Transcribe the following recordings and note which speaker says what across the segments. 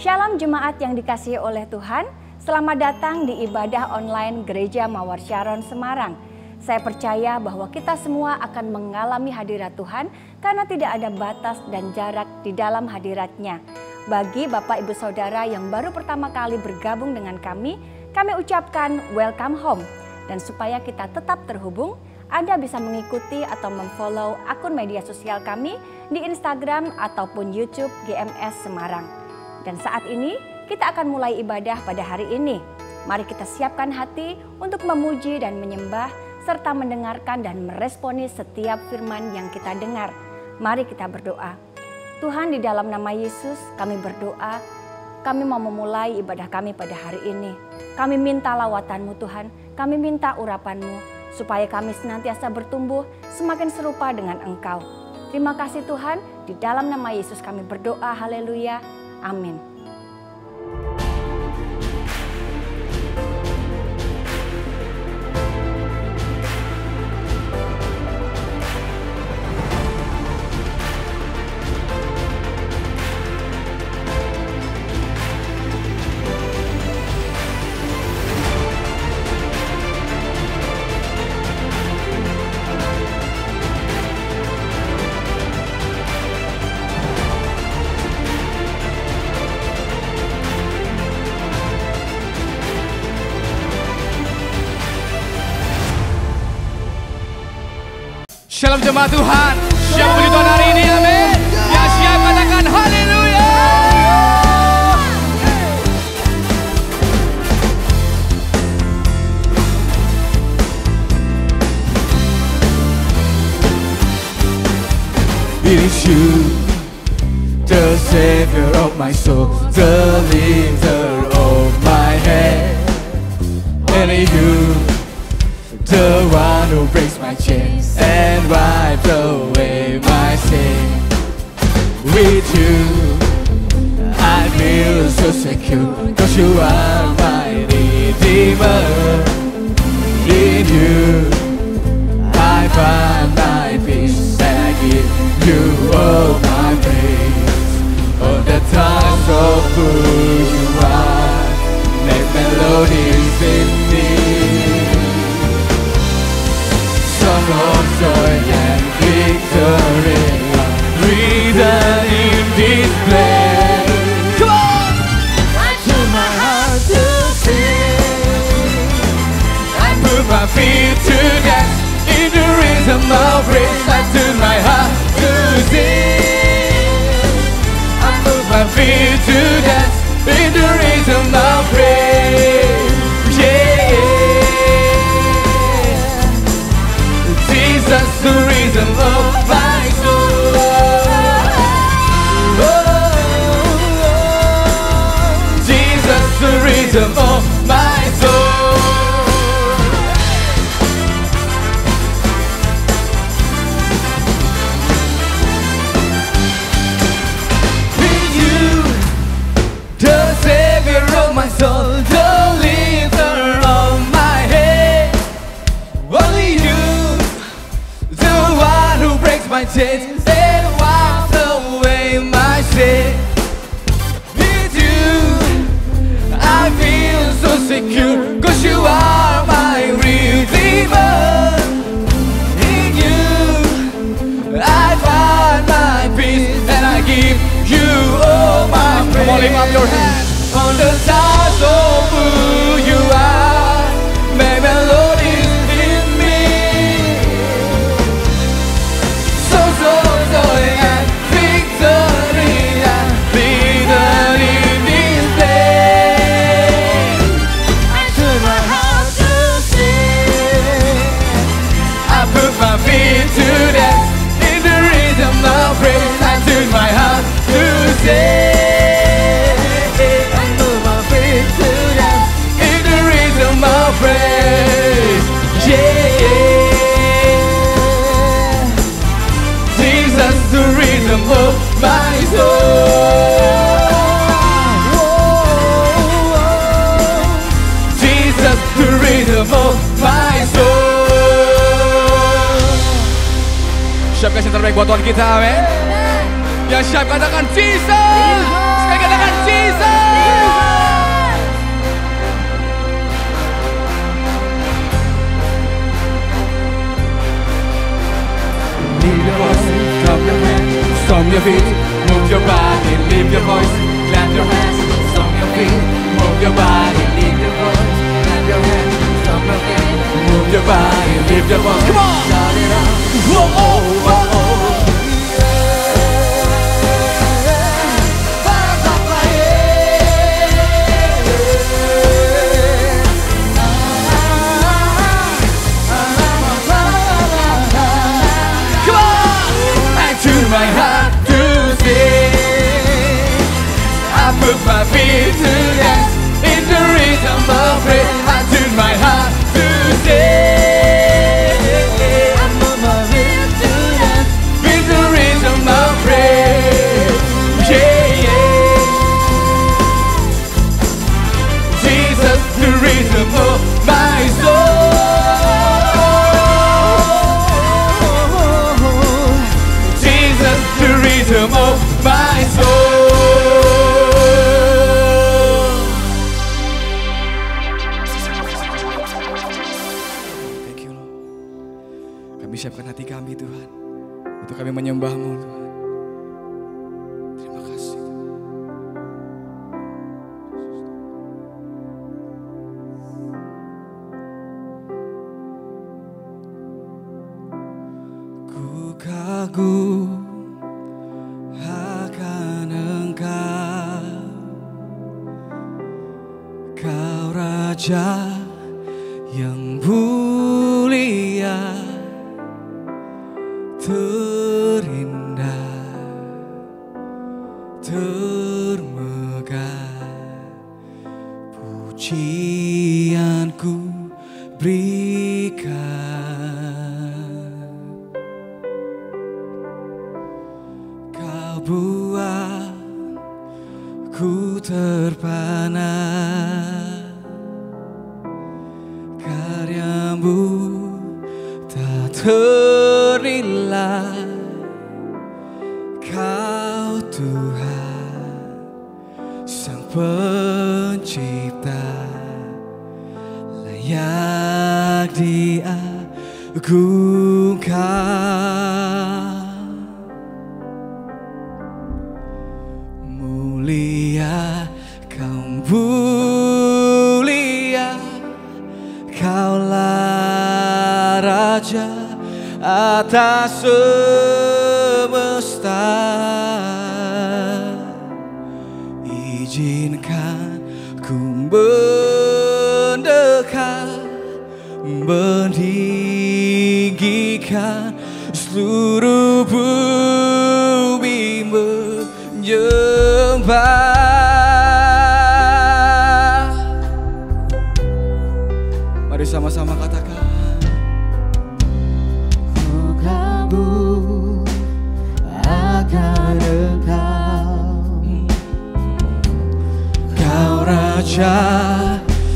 Speaker 1: Shalom jemaat yang dikasihi oleh Tuhan, selamat datang di ibadah online Gereja Mawar Sharon Semarang. Saya percaya bahwa kita semua akan mengalami hadirat Tuhan karena tidak ada batas dan jarak di dalam hadiratnya. Bagi Bapak Ibu Saudara yang baru pertama kali bergabung dengan kami ucapkan welcome home. Dan supaya kita tetap terhubung, Anda bisa mengikuti atau memfollow akun media sosial kami di Instagram ataupun YouTube GMS Semarang. Dan saat ini kita akan mulai ibadah pada hari ini. Mari kita siapkan hati untuk memuji dan menyembah serta mendengarkan dan meresponi setiap firman yang kita dengar. Mari kita berdoa. Tuhan, di dalam nama Yesus kami berdoa, kami mau memulai ibadah kami pada hari ini. Kami minta lawatan-Mu Tuhan, kami minta urapan-Mu supaya kami senantiasa bertumbuh semakin serupa dengan Engkau. Terima kasih Tuhan, di dalam nama Yesus kami berdoa, haleluya. Amin.
Speaker 2: Shalom jemaat Tuhan, siap puji Tuhan hari ini, amin. Yang siap katakan haleluya. It is you, the Savior of my soul, the lifter of my head. And you, the one who breaks my chains and wipes away my sin. With you, I feel so secure, 'cause you are my Redeemer. In you, I find my peace, and I give you all my praise. On the times of who you are, make melodies in me. Song of joy and victory, written in this place. Come on! I tune my heart to sing. I put my feet to dance in the rhythm of praise. I tune my heart to sing. I put my feet to dance in the rhythm of praise. That's the reason of my soul. Jesus, the reason of my soul. With you, the Savior of my soul, the lifter of my head. Only you, my chains and wipes away my sin. With you, I feel so secure, 'cause you are my Redeemer. In you, I find my peace, and I give you all my praise. Come on, lift up your hands. On the sides of who you are, may melodies in me. Joy and victory and freedom in this place. I turn my heart to sing. I put my feet to dance in the rhythm of praise. I turn my heart to sing. I put my feet to dance in the rhythm of praise. Yeah. That's the rhythm of my soul. Jesus, the rhythm of my soul. Siap kasih terbaik buat Tuhan kita, amin. Yang siap katakan Jesus. Sekali katakan Jesus. your feet, move your body, lift your voice, clap your hands, stomp your feet, move your body, lift your voice, clap your hands, stomp your feet, move your body, lift your voice. Come on, shout it out. Whoa, oh, whoa, oh. My heart to sing, I put my feet to dance in the rhythm of praise. I tune my heart to sing, I put my feet to dance in the rhythm of praise. Yeah, yeah. Jesus, the rhythm of my soul. The rhythm of my soul. Thank you Lord. Kami siapkan hati kami Tuhan, untuk kami menyembah-Mu Tuhan. Terima kasih Tuhan. Ku kagum akan Engkau, Kau Raja yang mulia, terindah, termegah, pujianku berikan. Kau buat ku terpana, karya-Mu tak ternilai. Kau Tuhan Sang Pencipta, layak diagungkan. Mulia, Kau mulia, Kaulah Raja atas semesta. Izinkan ku mendekat, meninggikan seluruh bumi menyembah. Mari sama-sama katakan.
Speaker 3: Ku kagum akan Engkau,
Speaker 2: Kau Raja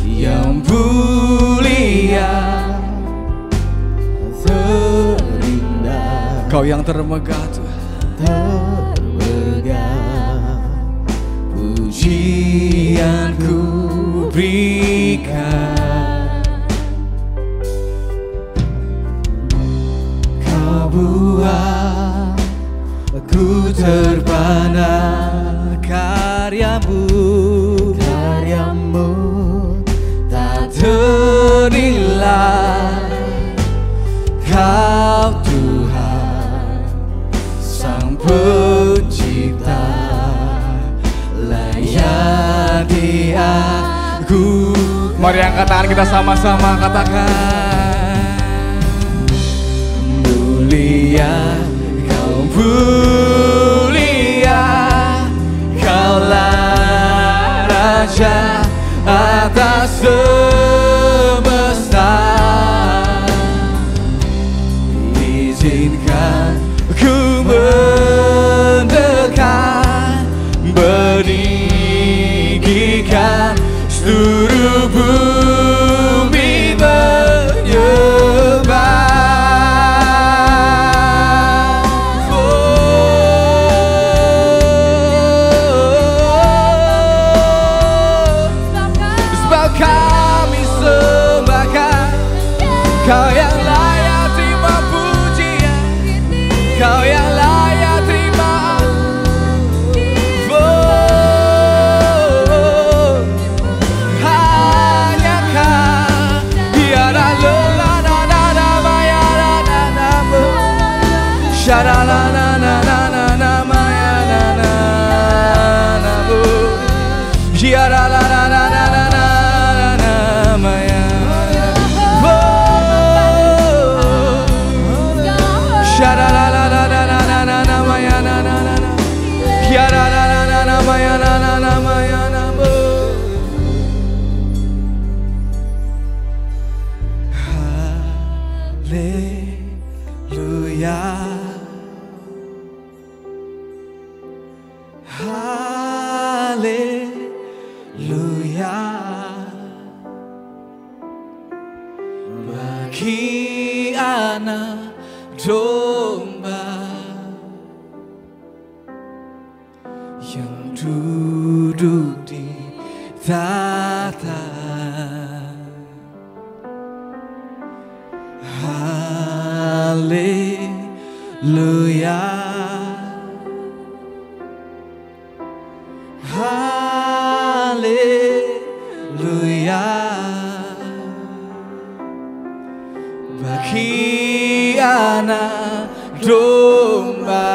Speaker 2: yang mulia,
Speaker 3: terindah,
Speaker 2: Kau yang termegah Tuhan,
Speaker 3: termegah,
Speaker 2: pujianku berikan. Kau buat ku terpana, karya-Mu tak ternilai. Kau Tuhan Sang Pencipta, layak diagungkan. Mari angkat tangan kita sama-sama katakan. Mulia, Kau mulia, Kaulah Raja atas semesta. Izinkan ku mendekat, meninggikan seluruh bumi menyembah. Kami sembahkan Kau yang layak terima pujian, Kau yang layak terima Ya la la la la la la la la maya. Sha la la la la la la la la maya na na na na. Ya la la la la la maya na na na maya na. Haleluya. Haleluya. Bagi anak domba yang duduk di tahta. Haleluya. Haleluya. Bagi anak domba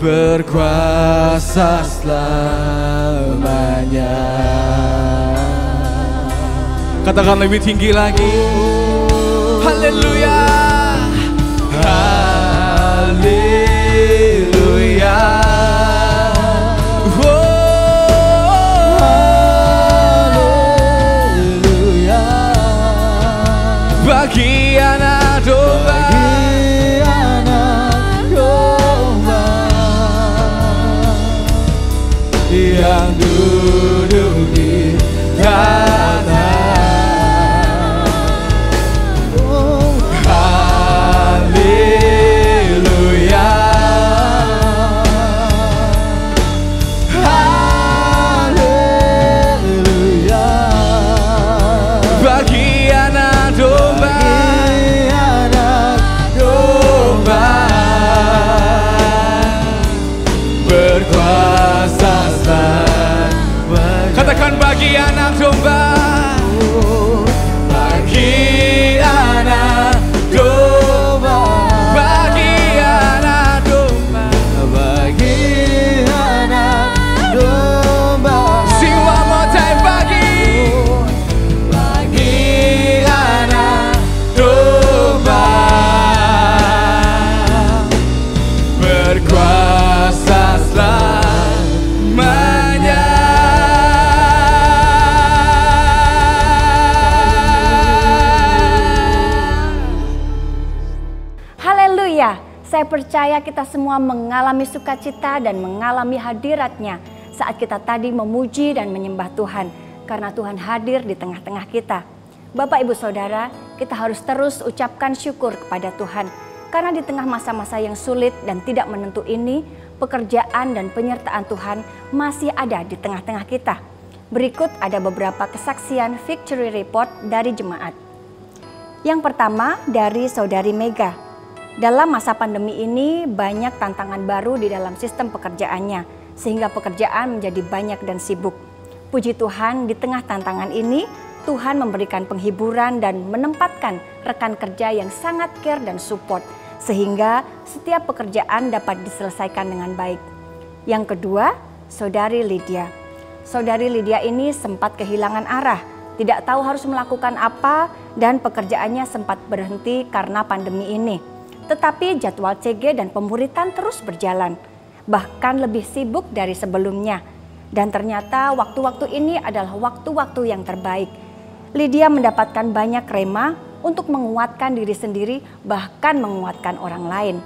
Speaker 2: berkuasa selamanya. Katakan lebih tinggi lagi. Haleluya. Haleluya. Haleluya. Bagi anak domba. Bagi anak domba yang duduk di tahta. Katakan bagi anak domba. Bagi anak domba. Bagi anak domba. Bagi anak domba. Sing one more time. Bagi anak domba berkuasa selamanya.
Speaker 1: Saya percaya kita semua mengalami sukacita dan mengalami hadirat-Nya saat kita tadi memuji dan menyembah Tuhan, karena Tuhan hadir di tengah-tengah kita. Bapak, Ibu, Saudara, kita harus terus ucapkan syukur kepada Tuhan, karena di tengah masa-masa yang sulit dan tidak menentu ini, pekerjaan dan penyertaan Tuhan masih ada di tengah-tengah kita. Berikut ada beberapa kesaksian Victory Report dari jemaat. Yang pertama dari Saudari Mega. Dalam masa pandemi ini banyak tantangan baru di dalam sistem pekerjaannya, sehingga pekerjaan menjadi banyak dan sibuk. Puji Tuhan, di tengah tantangan ini Tuhan memberikan penghiburan dan menempatkan rekan kerja yang sangat care dan support, sehingga setiap pekerjaan dapat diselesaikan dengan baik. Yang kedua, Saudari Lydia. Saudari Lydia ini sempat kehilangan arah, tidak tahu harus melakukan apa, dan pekerjaannya sempat berhenti karena pandemi ini. Tetapi jadwal CG dan pemuritan terus berjalan, bahkan lebih sibuk dari sebelumnya. Dan ternyata waktu-waktu ini adalah waktu-waktu yang terbaik. Lydia mendapatkan banyak rema untuk menguatkan diri sendiri, bahkan menguatkan orang lain.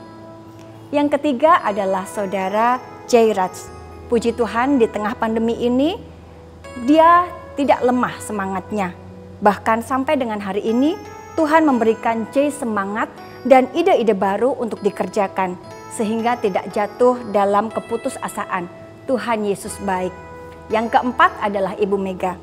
Speaker 1: Yang ketiga adalah Saudara Jairaj. Puji Tuhan, di tengah pandemi ini dia tidak lemah semangatnya. Bahkan sampai dengan hari ini Tuhan memberikan Jay semangat dan ide-ide baru untuk dikerjakan, sehingga tidak jatuh dalam keputusasaan. Tuhan Yesus baik. Yang keempat adalah Ibu Mega.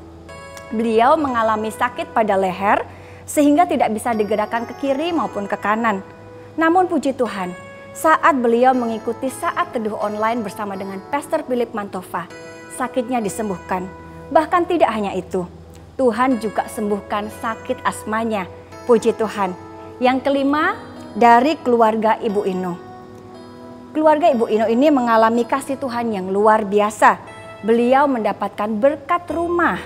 Speaker 1: Beliau mengalami sakit pada leher sehingga tidak bisa digerakkan ke kiri maupun ke kanan. Namun puji Tuhan, saat beliau mengikuti saat teduh online bersama dengan Pastor Philip Mantova, sakitnya disembuhkan. Bahkan tidak hanya itu, Tuhan juga sembuhkan sakit asmanya. Puji Tuhan. Yang kelima, dari keluarga Ibu Ino. Keluarga Ibu Ino ini mengalami kasih Tuhan yang luar biasa. Beliau mendapatkan berkat rumah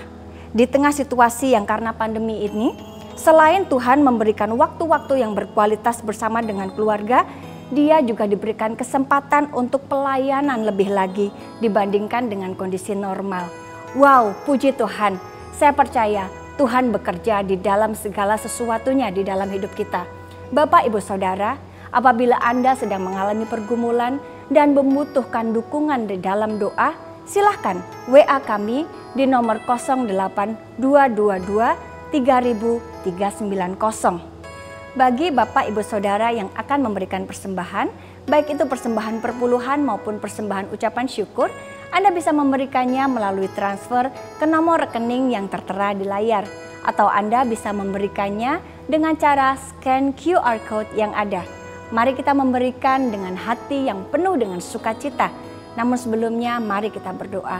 Speaker 1: di tengah situasi yang karena pandemi ini. Selain Tuhan memberikan waktu-waktu yang berkualitas bersama dengan keluarga, dia juga diberikan kesempatan untuk pelayanan lebih lagi dibandingkan dengan kondisi normal. Wow, puji Tuhan. Saya percaya Tuhan bekerja di dalam segala sesuatunya di dalam hidup kita. Bapak, Ibu, Saudara, apabila Anda sedang mengalami pergumulan dan membutuhkan dukungan di dalam doa, silahkan WA kami di nomor 08222 30390. Bagi Bapak Ibu Saudara yang akan memberikan persembahan, baik itu persembahan perpuluhan maupun persembahan ucapan syukur, Anda bisa memberikannya melalui transfer ke nomor rekening yang tertera di layar. Atau Anda bisa memberikannya dengan cara scan QR Code yang ada. Mari kita memberikan dengan hati yang penuh dengan sukacita. Namun sebelumnya mari kita berdoa.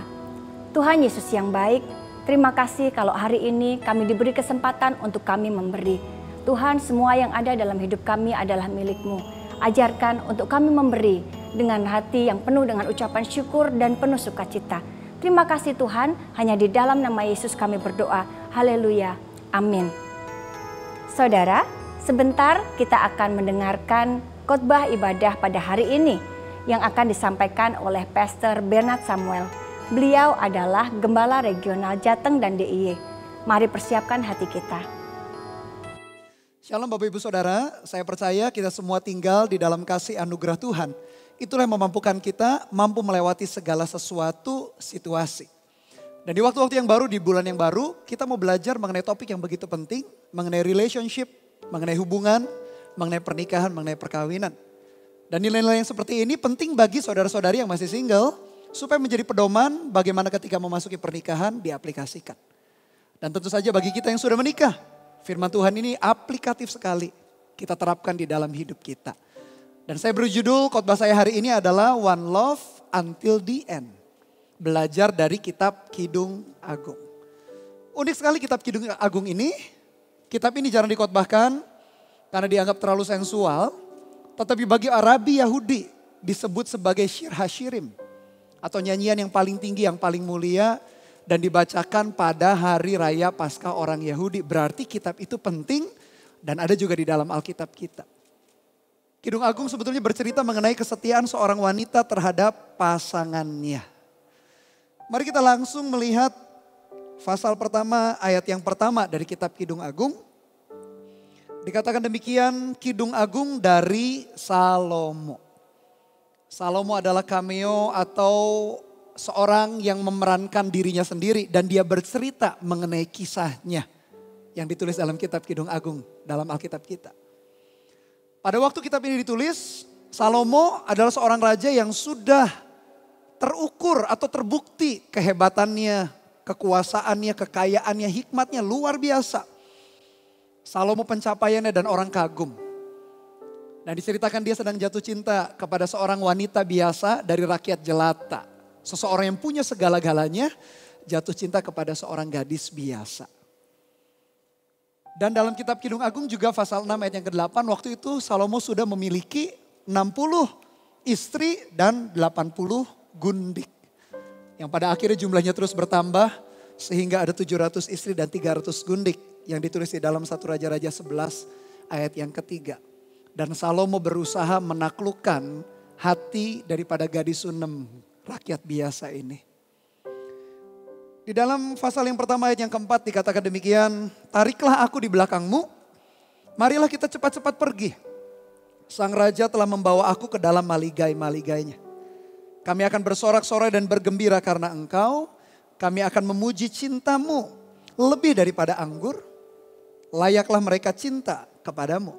Speaker 1: Tuhan Yesus yang baik, terima kasih kalau hari ini kami diberi kesempatan untuk kami memberi. Tuhan, semua yang ada dalam hidup kami adalah milik-Mu. Ajarkan untuk kami memberi dengan hati yang penuh dengan ucapan syukur dan penuh sukacita. Terima kasih Tuhan, hanya di dalam nama Yesus kami berdoa. Haleluya. Amin. Saudara, sebentar kita akan mendengarkan khotbah ibadah pada hari ini yang akan disampaikan oleh Pastor Bernard Samuel. Beliau adalah Gembala Regional Jateng dan DIY. Mari persiapkan hati kita.
Speaker 4: Shalom Bapak Ibu Saudara, saya percaya kita semua tinggal di dalam kasih anugerah Tuhan. Itulah yang memampukan kita mampu melewati segala sesuatu situasi. Dan di waktu-waktu yang baru, di bulan yang baru, kita mau belajar mengenai topik yang begitu penting, mengenai relationship, mengenai hubungan, mengenai pernikahan, mengenai perkawinan. Dan nilai-nilai yang seperti ini penting bagi saudara-saudari yang masih single, supaya menjadi pedoman bagaimana ketika memasuki pernikahan diaplikasikan. Dan tentu saja bagi kita yang sudah menikah, firman Tuhan ini aplikatif sekali kita terapkan di dalam hidup kita. Dan saya berjudul khotbah saya hari ini adalah One Love Until the End. Belajar dari kitab Kidung Agung. Unik sekali kitab Kidung Agung ini. Kitab ini jarang dikhotbahkan karena dianggap terlalu sensual. Tetapi bagi Arabi Yahudi disebut sebagai Shir Hashirim. Atau nyanyian yang paling tinggi, yang paling mulia. Dan dibacakan pada hari raya Paskah orang Yahudi. Berarti kitab itu penting dan ada juga di dalam Alkitab kita. Kidung Agung sebetulnya bercerita mengenai kesetiaan seorang wanita terhadap pasangannya. Mari kita langsung melihat pasal pertama, ayat yang pertama dari kitab Kidung Agung. Dikatakan demikian, Kidung Agung dari Salomo. Salomo adalah cameo atau seorang yang memerankan dirinya sendiri dan dia bercerita mengenai kisahnya yang ditulis dalam kitab Kidung Agung dalam Alkitab kita. Pada waktu kitab ini ditulis, Salomo adalah seorang raja yang sudah terukur atau terbukti kehebatannya, kekuasaannya, kekayaannya, hikmatnya luar biasa. Salomo pencapaiannya dan orang kagum. Dan diceritakan dia sedang jatuh cinta kepada seorang wanita biasa dari rakyat jelata. Seseorang yang punya segala-galanya jatuh cinta kepada seorang gadis biasa. Dan dalam kitab Kidung Agung juga pasal 6 ayat yang ke-8 waktu itu Salomo sudah memiliki 60 istri dan 80 gundik. Yang pada akhirnya jumlahnya terus bertambah sehingga ada 700 istri dan 300 gundik. Yang ditulis di dalam 1 Raja-Raja 11 ayat yang ketiga. Dan Salomo berusaha menaklukkan hati daripada gadis Sunem, rakyat biasa ini. Di dalam pasal yang pertama ayat yang keempat dikatakan demikian, tariklah aku di belakangmu, marilah kita cepat-cepat pergi. Sang raja telah membawa aku ke dalam maligai-maligainya. Kami akan bersorak-sorai dan bergembira karena engkau, kami akan memuji cintamu lebih daripada anggur, layaklah mereka cinta kepadamu.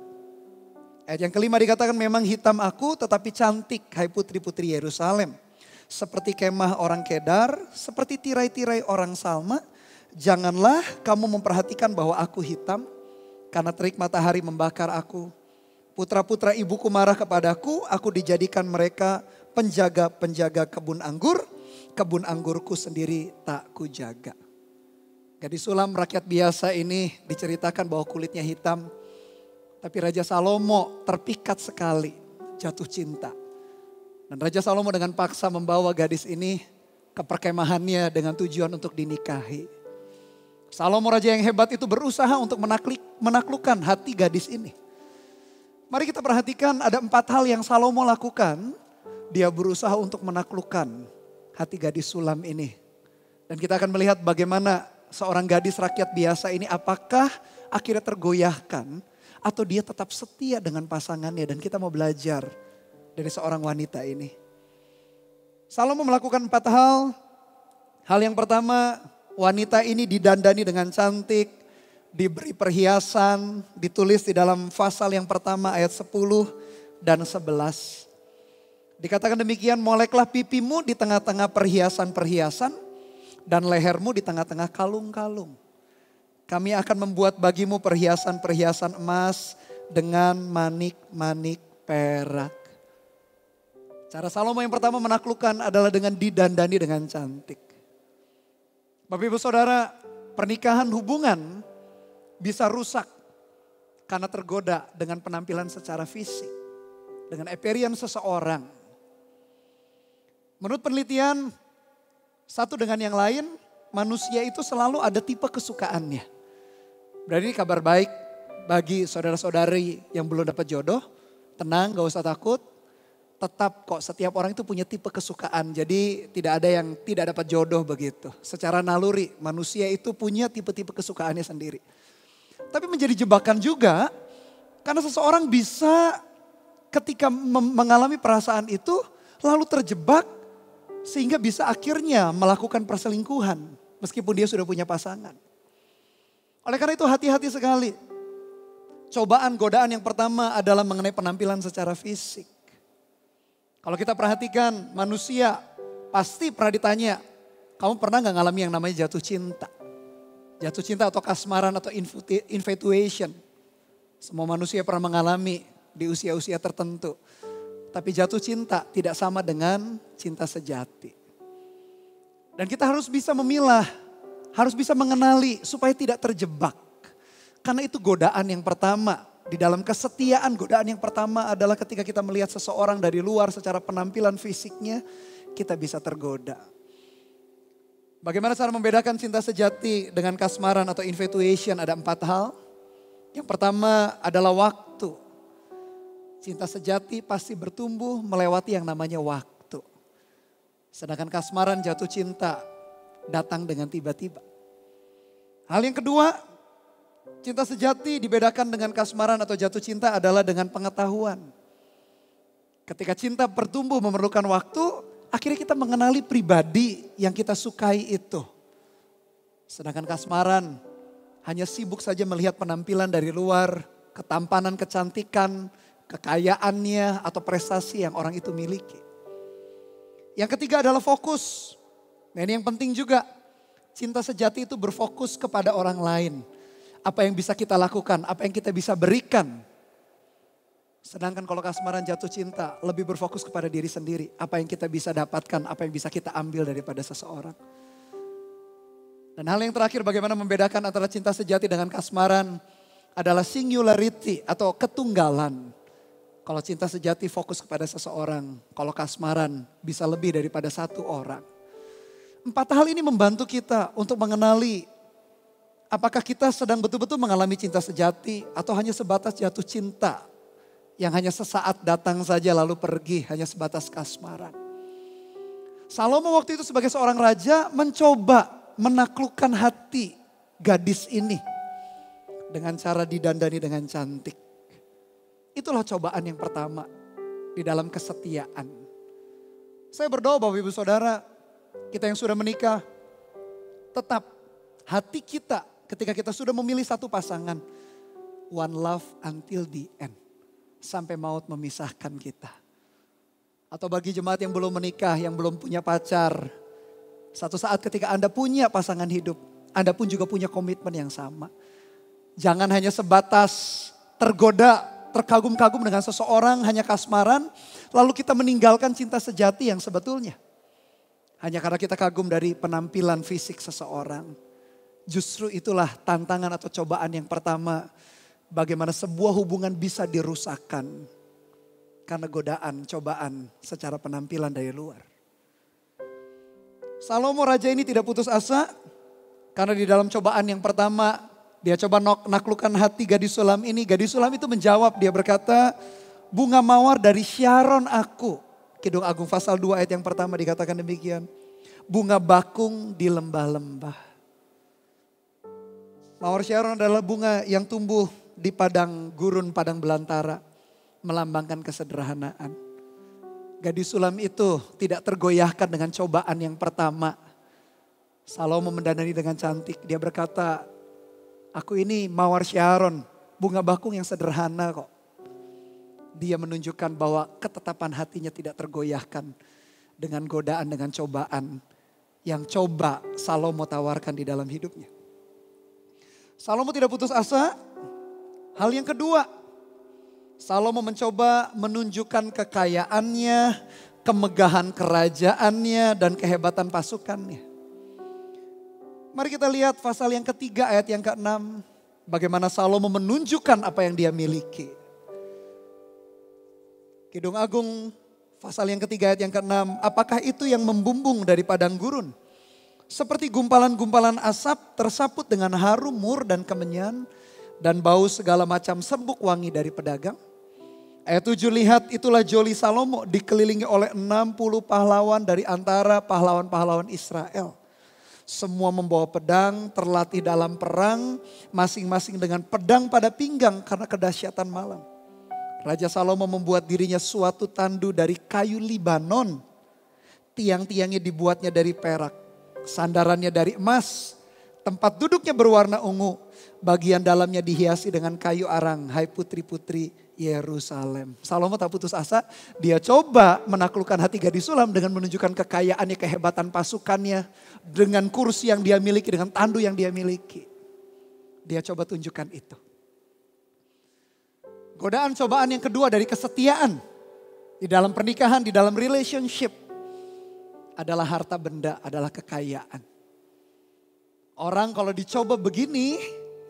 Speaker 4: Ayat yang kelima dikatakan memang hitam aku tetapi cantik hai putri-putri Yerusalem. Seperti kemah orang Kedar, seperti tirai-tirai orang Salma. Janganlah kamu memperhatikan bahwa aku hitam karena terik matahari membakar aku. Putra-putra ibuku marah kepadaku, aku dijadikan mereka penjaga-penjaga kebun anggur. Kebun anggurku sendiri tak kujaga. Gadis Sulam rakyat biasa ini diceritakan bahwa kulitnya hitam. Tapi Raja Salomo terpikat sekali, jatuh cinta. Dan Raja Salomo dengan paksa membawa gadis ini ke perkemahannya dengan tujuan untuk dinikahi. Salomo raja yang hebat itu berusaha untuk menaklukkan hati gadis ini. Mari kita perhatikan ada 4 hal yang Salomo lakukan. Dia berusaha untuk menaklukkan hati gadis sulam ini. Dan kita akan melihat bagaimana seorang gadis rakyat biasa ini apakah akhirnya tergoyahkan atau dia tetap setia dengan pasangannya. Dan kita mau belajar dari seorang wanita ini. Salomo melakukan 4 hal. Hal yang pertama, wanita ini didandani dengan cantik, diberi perhiasan, ditulis di dalam pasal yang pertama ayat 10 dan 11. Dikatakan demikian, moleklah pipimu di tengah-tengah perhiasan-perhiasan dan lehermu di tengah-tengah kalung-kalung. Kami akan membuat bagimu perhiasan-perhiasan emas dengan manik-manik perak. Cara Salomo yang pertama menaklukkan adalah dengan didandani dengan cantik. Bapak Ibu Saudara, pernikahan hubungan bisa rusak karena tergoda dengan penampilan secara fisik. Dengan appearance seseorang. Menurut penelitian, satu dengan yang lain, manusia itu selalu ada tipe kesukaannya. Berarti ini kabar baik bagi saudara-saudari yang belum dapat jodoh. Tenang, gak usah takut. Tetap kok setiap orang itu punya tipe kesukaan. Jadi tidak ada yang tidak dapat jodoh begitu. Secara naluri manusia itu punya tipe-tipe kesukaannya sendiri. Tapi menjadi jebakan juga karena seseorang bisa ketika mengalami perasaan itu lalu terjebak sehingga bisa akhirnya melakukan perselingkuhan meskipun dia sudah punya pasangan. Oleh karena itu hati-hati sekali. Cobaan godaan yang pertama adalah mengenai penampilan secara fisik. Kalau kita perhatikan manusia pasti pernah ditanya, kamu pernah gak ngalami yang namanya jatuh cinta? Jatuh cinta atau kasmaran atau infatuation. Semua manusia pernah mengalami di usia-usia tertentu. Tapi jatuh cinta tidak sama dengan cinta sejati. Dan kita harus bisa memilah, harus bisa mengenali supaya tidak terjebak. Karena itu godaan yang pertama. Di dalam kesetiaan, godaan yang pertama adalah ketika kita melihat seseorang dari luar secara penampilan fisiknya, kita bisa tergoda. Bagaimana cara membedakan cinta sejati dengan kasmaran atau infatuation? Ada 4 hal. Yang pertama adalah waktu. Cinta sejati pasti bertumbuh melewati yang namanya waktu. Sedangkan kasmaran, jatuh cinta datang dengan tiba-tiba. Hal yang kedua, cinta sejati dibedakan dengan kasmaran atau jatuh cinta adalah dengan pengetahuan. Ketika cinta bertumbuh memerlukan waktu, akhirnya kita mengenali pribadi yang kita sukai itu. Sedangkan kasmaran hanya sibuk saja melihat penampilan dari luar, ketampanan, kecantikan, kekayaannya atau prestasi yang orang itu miliki. Yang ketiga adalah fokus. Nah ini yang penting juga. Cinta sejati itu berfokus kepada orang lain. Apa yang bisa kita lakukan, apa yang kita bisa berikan. Sedangkan kalau kasmaran jatuh cinta lebih berfokus kepada diri sendiri. Apa yang kita bisa dapatkan, apa yang bisa kita ambil daripada seseorang. Dan hal yang terakhir bagaimana membedakan antara cinta sejati dengan kasmaran adalah singularity atau ketunggalan. Kalau cinta sejati fokus kepada seseorang, kalau kasmaran bisa lebih daripada satu orang. 4 hal ini membantu kita untuk mengenali apakah kita sedang betul-betul mengalami cinta sejati atau hanya sebatas jatuh cinta yang hanya sesaat datang saja lalu pergi, hanya sebatas kasmaran. Salomo waktu itu sebagai seorang raja mencoba menaklukkan hati gadis ini dengan cara didandani dengan cantik. Itulah cobaan yang pertama di dalam kesetiaan. Saya berdoa Bapak Ibu Saudara, kita yang sudah menikah, tetap hati kita ketika kita sudah memilih satu pasangan, one love until the end. Sampai maut memisahkan kita. Atau bagi jemaat yang belum menikah, yang belum punya pacar. Satu saat ketika Anda punya pasangan hidup, Anda pun juga punya komitmen yang sama. Jangan hanya sebatas tergoda, terkagum-kagum dengan seseorang, hanya kasmaran. Lalu kita meninggalkan cinta sejati yang sebetulnya. Hanya karena kita kagum dari penampilan fisik seseorang. Justru itulah tantangan atau cobaan yang pertama. Bagaimana sebuah hubungan bisa dirusakkan. karena godaan, cobaan secara penampilan dari luar. Salomo raja ini tidak putus asa karena di dalam cobaan yang pertama dia coba naklukkan hati gadis sulam ini. Gadis sulam itu menjawab, dia berkata, bunga mawar dari Syaron aku. Kidung Agung pasal 2 ayat yang pertama dikatakan demikian. Bunga bakung di lembah-lembah. Mawar Syaron adalah bunga yang tumbuh di padang gurun, padang belantara. Melambangkan kesederhanaan. Gadis sulam itu tidak tergoyahkan dengan cobaan yang pertama. Salomo mendandani dengan cantik. Dia berkata, aku ini mawar Syaron, bunga bakung yang sederhana kok. Dia menunjukkan bahwa ketetapan hatinya tidak tergoyahkan dengan godaan, dengan cobaan yang coba Salomo tawarkan di dalam hidupnya. Salomo tidak putus asa. Hal yang kedua, Salomo mencoba menunjukkan kekayaannya, kemegahan kerajaannya, dan kehebatan pasukannya. Mari kita lihat pasal yang ketiga ayat yang ke-6. Bagaimana Salomo menunjukkan apa yang dia miliki. Kidung Agung pasal yang ketiga ayat yang ke-6. Apakah itu yang membumbung dari padang gurun? Seperti gumpalan-gumpalan asap tersaput dengan harum, mur dan kemenyan. Dan bau segala macam serbuk wangi dari pedagang. Ayat 7, lihat itulah joli Salomo dikelilingi oleh 60 pahlawan dari antara pahlawan-pahlawan Israel. Semua membawa pedang, terlatih dalam perang, masing-masing dengan pedang pada pinggang karena kedahsyatan malam. Raja Salomo membuat dirinya suatu tandu dari kayu Libanon. Tiang-tiangnya dibuatnya dari perak, sandarannya dari emas, tempat duduknya berwarna ungu, bagian dalamnya dihiasi dengan kayu arang, hai putri-putri Yerusalem. Salomo tak putus asa, dia coba menaklukkan hati gadis sulam dengan menunjukkan kekayaannya, kehebatan pasukannya, dengan kursi yang dia miliki, dengan tandu yang dia miliki. Dia coba tunjukkan itu. Godaan cobaan yang kedua dari kesetiaan di dalam pernikahan, di dalam relationship adalah harta benda, adalah kekayaan. Orang kalau dicoba begini,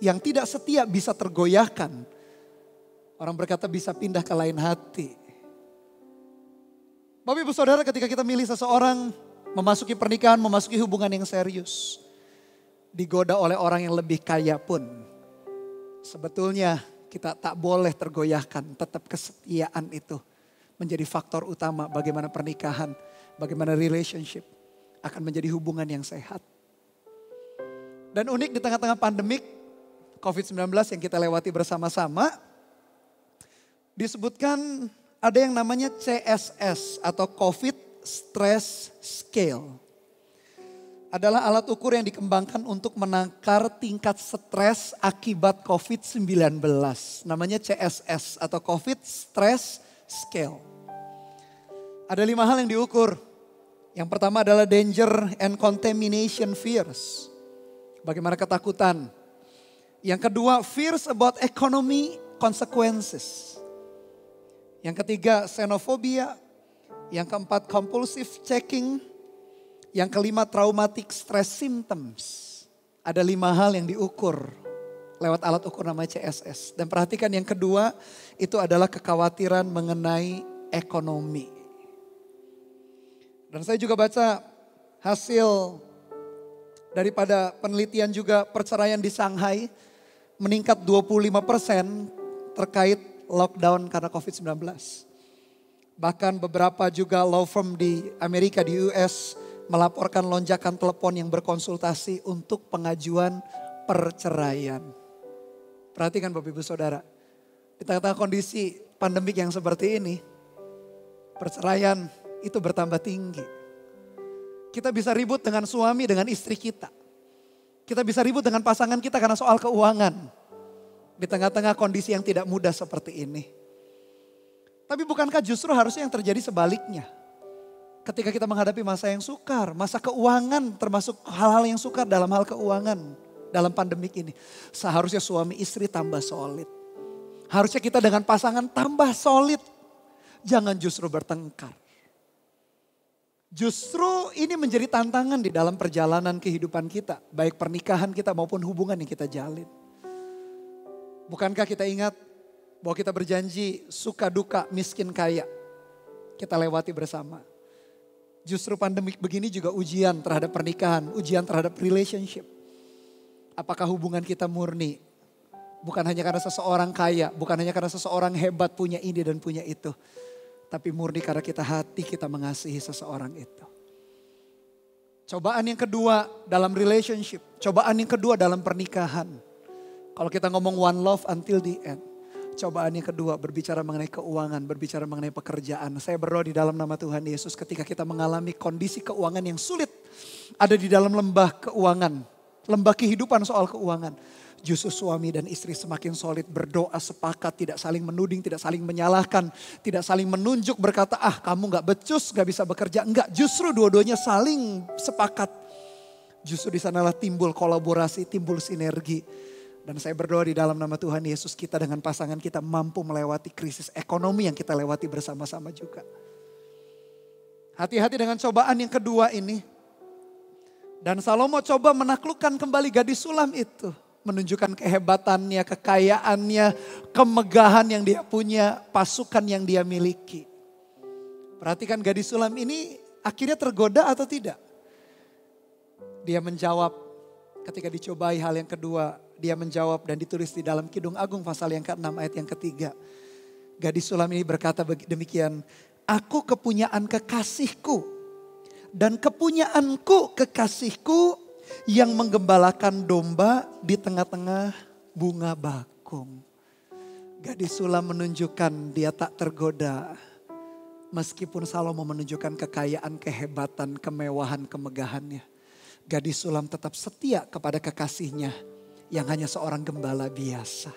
Speaker 4: yang tidak setia bisa tergoyahkan. Orang berkata bisa pindah ke lain hati. Bapak Ibu Saudara, ketika kita milih seseorang memasuki pernikahan, memasuki hubungan yang serius, digoda oleh orang yang lebih kaya pun, sebetulnya kita tak boleh tergoyahkan. Tetap kesetiaan itu menjadi faktor utama bagaimana pernikahan, bagaimana relationship akan menjadi hubungan yang sehat. Dan unik di tengah-tengah pandemik COVID-19 yang kita lewati bersama-sama, disebutkan ada yang namanya CSS atau COVID Stress Scale. Adalah alat ukur yang dikembangkan untuk menakar tingkat stres akibat COVID-19. Namanya CSS atau COVID Stress Scale. Ada 5 hal yang diukur. Yang pertama adalah danger and contamination fears. Bagaimana ketakutan. Yang kedua, fears about economy consequences. Yang ketiga, xenophobia. Yang keempat, compulsive checking. Yang kelima, traumatic stress symptoms. Ada 5 hal yang diukur lewat alat ukur namanya CSS. Dan perhatikan yang kedua, itu adalah kekhawatiran mengenai ekonomi. Dan saya juga baca hasil daripada penelitian juga perceraian di Shanghai meningkat 25% terkait lockdown karena COVID-19. Bahkan beberapa juga law firm di Amerika, di US melaporkan lonjakan telepon yang berkonsultasi untuk pengajuan perceraian. Perhatikan Bapak Ibu Saudara, di tengah-tengah kondisi pandemik yang seperti ini, perceraian itu bertambah tinggi. Kita bisa ribut dengan suami, dengan istri kita. Kita bisa ribut dengan pasangan kita karena soal keuangan. Di tengah-tengah kondisi yang tidak mudah seperti ini. Tapi bukankah justru harusnya yang terjadi sebaliknya? Ketika kita menghadapi masa yang sukar, masa keuangan termasuk hal-hal yang sukar dalam hal keuangan. Dalam pandemik ini. Seharusnya suami istri tambah solid. Harusnya kita dengan pasangan tambah solid. Jangan justru bertengkar. Justru ini menjadi tantangan di dalam perjalanan kehidupan kita. Baik pernikahan kita maupun hubungan yang kita jalin. Bukankah kita ingat Bahwa kita berjanji suka duka, miskin kaya. Kita lewati bersama. Justru pandemik begini juga ujian terhadap pernikahan, ujian terhadap relationship. Apakah hubungan kita murni? Bukan hanya karena seseorang kaya, bukan hanya karena seseorang hebat punya ini dan punya itu. Tapi murni karena hati kita mengasihi seseorang itu. Cobaan yang kedua dalam relationship, cobaan yang kedua dalam pernikahan. Kalau kita ngomong one love until the end. Cobaan yang kedua berbicara mengenai keuangan, berbicara mengenai pekerjaan. Saya berdoa di dalam nama Tuhan Yesus ketika kita mengalami kondisi keuangan yang sulit. Ada di dalam lembah keuangan, lembah kehidupan soal keuangan. Justru suami dan istri semakin solid, berdoa sepakat, tidak saling menuding, tidak saling menyalahkan. Tidak saling menunjuk berkata, kamu gak becus, gak bisa bekerja. Enggak, justru dua-duanya saling sepakat. Justru di sanalah timbul kolaborasi, timbul sinergi. Dan saya berdoa di dalam nama Tuhan Yesus kita dengan pasangan kita mampu melewati krisis ekonomi yang kita lewati bersama-sama juga. Hati-hati dengan cobaan yang kedua ini. Dan Salomo coba menaklukkan kembali gadis sulam itu. Menunjukkan kehebatannya, kekayaannya, kemegahan yang dia punya, pasukan yang dia miliki. Perhatikan gadis sulam ini akhirnya tergoda atau tidak? Dia menjawab ketika dicobai hal yang kedua. Dia menjawab dan ditulis di dalam Kidung Agung pasal yang ke-6 ayat yang ketiga. Gadis sulam ini berkata demikian. Aku kepunyaan kekasihku dan kepunyaanku kekasihku yang menggembalakan domba di tengah-tengah bunga bakung. Gadis sulam menunjukkan dia tak tergoda. Meskipun Salomo menunjukkan kekayaan, kehebatan, kemewahan, kemegahannya. Gadis sulam tetap setia kepada kekasihnya yang hanya seorang gembala biasa.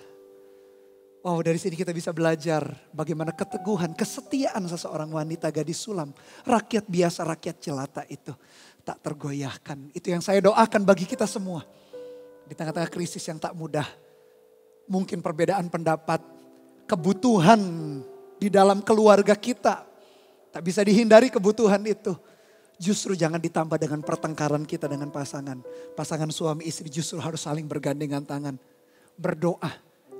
Speaker 4: Wow, dari sini kita bisa belajar bagaimana keteguhan, kesetiaan seseorang wanita gadis sulam. Rakyat biasa, rakyat jelata itu tak tergoyahkan. Itu yang saya doakan bagi kita semua. Di tengah-tengah krisis yang tak mudah. Mungkin perbedaan pendapat, kebutuhan di dalam keluarga kita. Tak bisa dihindari kebutuhan itu. Justru jangan ditambah dengan pertengkaran kita dengan pasangan. Pasangan suami istri justru harus saling bergandengan tangan. Berdoa,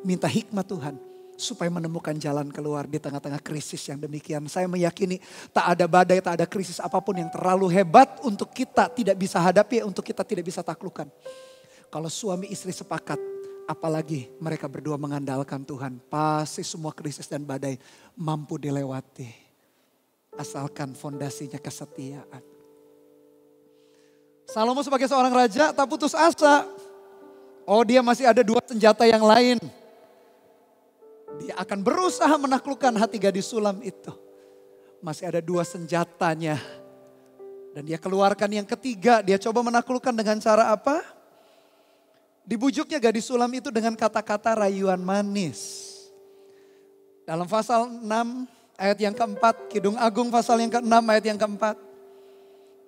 Speaker 4: minta hikmat Tuhan. Supaya menemukan jalan keluar di tengah-tengah krisis yang demikian. Saya meyakini tak ada badai, tak ada krisis apapun yang terlalu hebat untuk kita tidak bisa hadapi, untuk kita tidak bisa taklukkan. Kalau suami istri sepakat, apalagi mereka berdua mengandalkan Tuhan. Pasti semua krisis dan badai mampu dilewati. Asalkan fondasinya kesetiaan. Salomo sebagai seorang raja tak putus asa. Oh, dia masih ada dua senjata yang lain. Dia akan berusaha menaklukkan hati gadis sulam itu. Masih ada dua senjatanya. Dan dia keluarkan yang ketiga. Dia coba menaklukkan dengan cara apa? Dibujuknya gadis sulam itu dengan kata-kata rayuan manis. Dalam pasal 6 ayat yang keempat. Kidung Agung pasal yang ke-6 ayat yang keempat.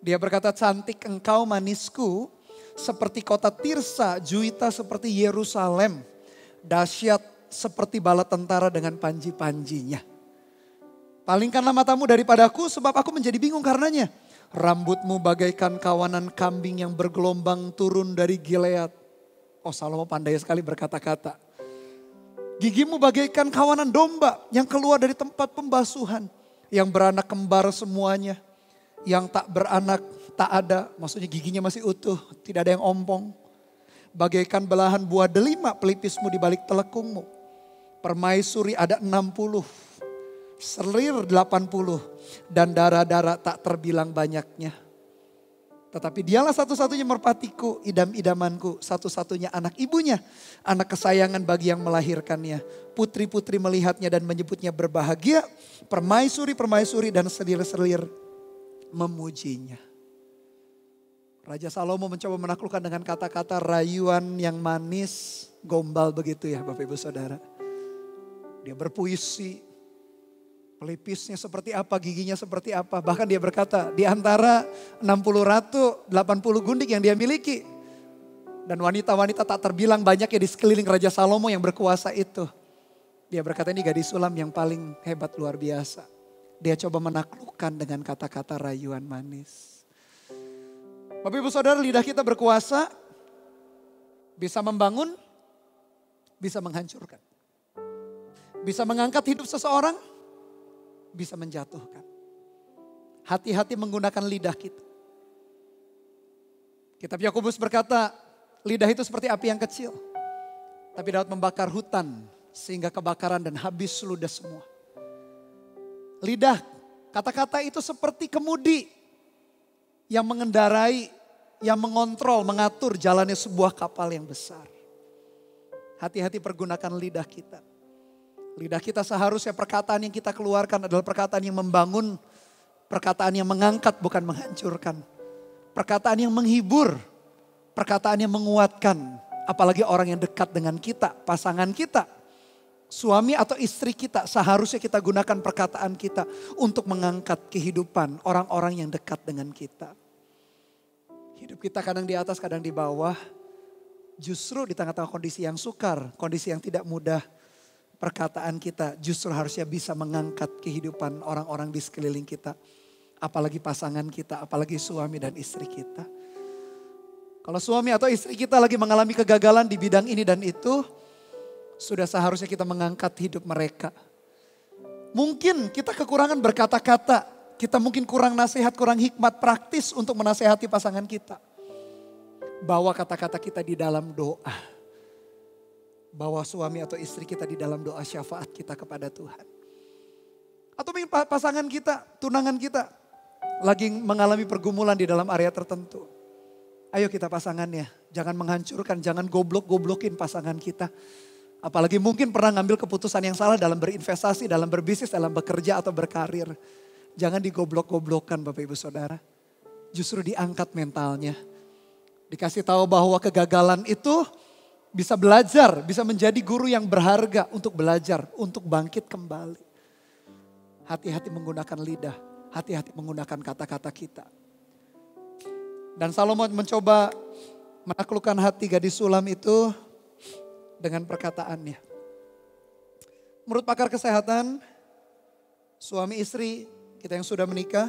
Speaker 4: Dia berkata, cantik engkau manisku seperti kota Tirsa, Juita seperti Yerusalem. Dahsyat seperti bala tentara dengan panji-panjinya. Palingkanlah matamu daripadaku sebab aku menjadi bingung karenanya. Rambutmu bagaikan kawanan kambing yang bergelombang turun dari Gilead. Oh, Salomo pandai sekali berkata-kata. Gigimu bagaikan kawanan domba yang keluar dari tempat pembasuhan. Yang beranak kembar semuanya. Yang tak beranak tak ada, maksudnya giginya masih utuh, tidak ada yang ompong. Bagaikan belahan buah delima pelipismu di balik telekungmu. Permaisuri ada 60, selir 80, dan darah-darah tak terbilang banyaknya. Tetapi dialah satu-satunya merpatiku, idam-idamanku, satu-satunya anak ibunya. Anak kesayangan bagi yang melahirkannya. Putri-putri melihatnya dan menyebutnya berbahagia. Permaisuri-permaisuri dan selir-selir memujinya. Raja Salomo mencoba menaklukkan dengan kata-kata rayuan yang manis, gombal begitu ya Bapak Ibu Saudara. Dia berpuisi, pelipisnya seperti apa, giginya seperti apa. Bahkan dia berkata di antara 60 ratu, 80 gundik yang dia miliki. Dan wanita-wanita tak terbilang banyak ya di sekeliling Raja Salomo yang berkuasa itu. Dia berkata ini gadis sulam yang paling hebat luar biasa. Dia coba menaklukkan dengan kata-kata rayuan manis. Bapak Ibu Saudara, lidah kita berkuasa, bisa membangun, bisa menghancurkan. Bisa mengangkat hidup seseorang, bisa menjatuhkan. Hati-hati menggunakan lidah kita. Kitab Yakobus berkata, lidah itu seperti api yang kecil, tapi dapat membakar hutan sehingga kebakaran dan habis ludah semua. Lidah, kata-kata itu seperti kemudi yang mengendarai, yang mengontrol, mengatur jalannya sebuah kapal yang besar. Hati-hati pergunakan lidah kita. Lidah kita seharusnya perkataan yang kita keluarkan adalah perkataan yang membangun, perkataan yang mengangkat bukan menghancurkan. Perkataan yang menghibur, perkataan yang menguatkan. Apalagi orang yang dekat dengan kita, pasangan kita. Suami atau istri kita, seharusnya kita gunakan perkataan kita untuk mengangkat kehidupan orang-orang yang dekat dengan kita. Hidup kita kadang di atas, kadang di bawah. Justru di tengah-tengah kondisi yang sukar, kondisi yang tidak mudah. Perkataan kita justru harusnya bisa mengangkat kehidupan orang-orang di sekeliling kita. Apalagi pasangan kita, apalagi suami dan istri kita. Kalau suami atau istri kita lagi mengalami kegagalan di bidang ini dan itu, sudah seharusnya kita mengangkat hidup mereka. Mungkin kita kekurangan berkata-kata, kita mungkin kurang nasihat, kurang hikmat praktis untuk menasehati pasangan kita. Bawa kata-kata kita di dalam doa. Bawa suami atau istri kita di dalam doa syafaat kita kepada Tuhan. Atau mungkin pasangan kita, tunangan kita lagi mengalami pergumulan di dalam area tertentu. Ayo kita pasangannya, jangan menghancurkan, jangan goblok-goblokin pasangan kita. Apalagi mungkin pernah ngambil keputusan yang salah dalam berinvestasi, dalam berbisnis, dalam bekerja atau berkarir. Jangan digoblok-goblokkan Bapak Ibu Saudara. Justru diangkat mentalnya. Dikasih tahu bahwa kegagalan itu bisa belajar, bisa menjadi guru yang berharga untuk belajar, untuk bangkit kembali. Hati-hati menggunakan lidah, hati-hati menggunakan kata-kata kita. Dan Salomo mencoba menaklukkan hati gadis sulam itu dengan perkataannya. Menurut pakar kesehatan, suami istri kita yang sudah menikah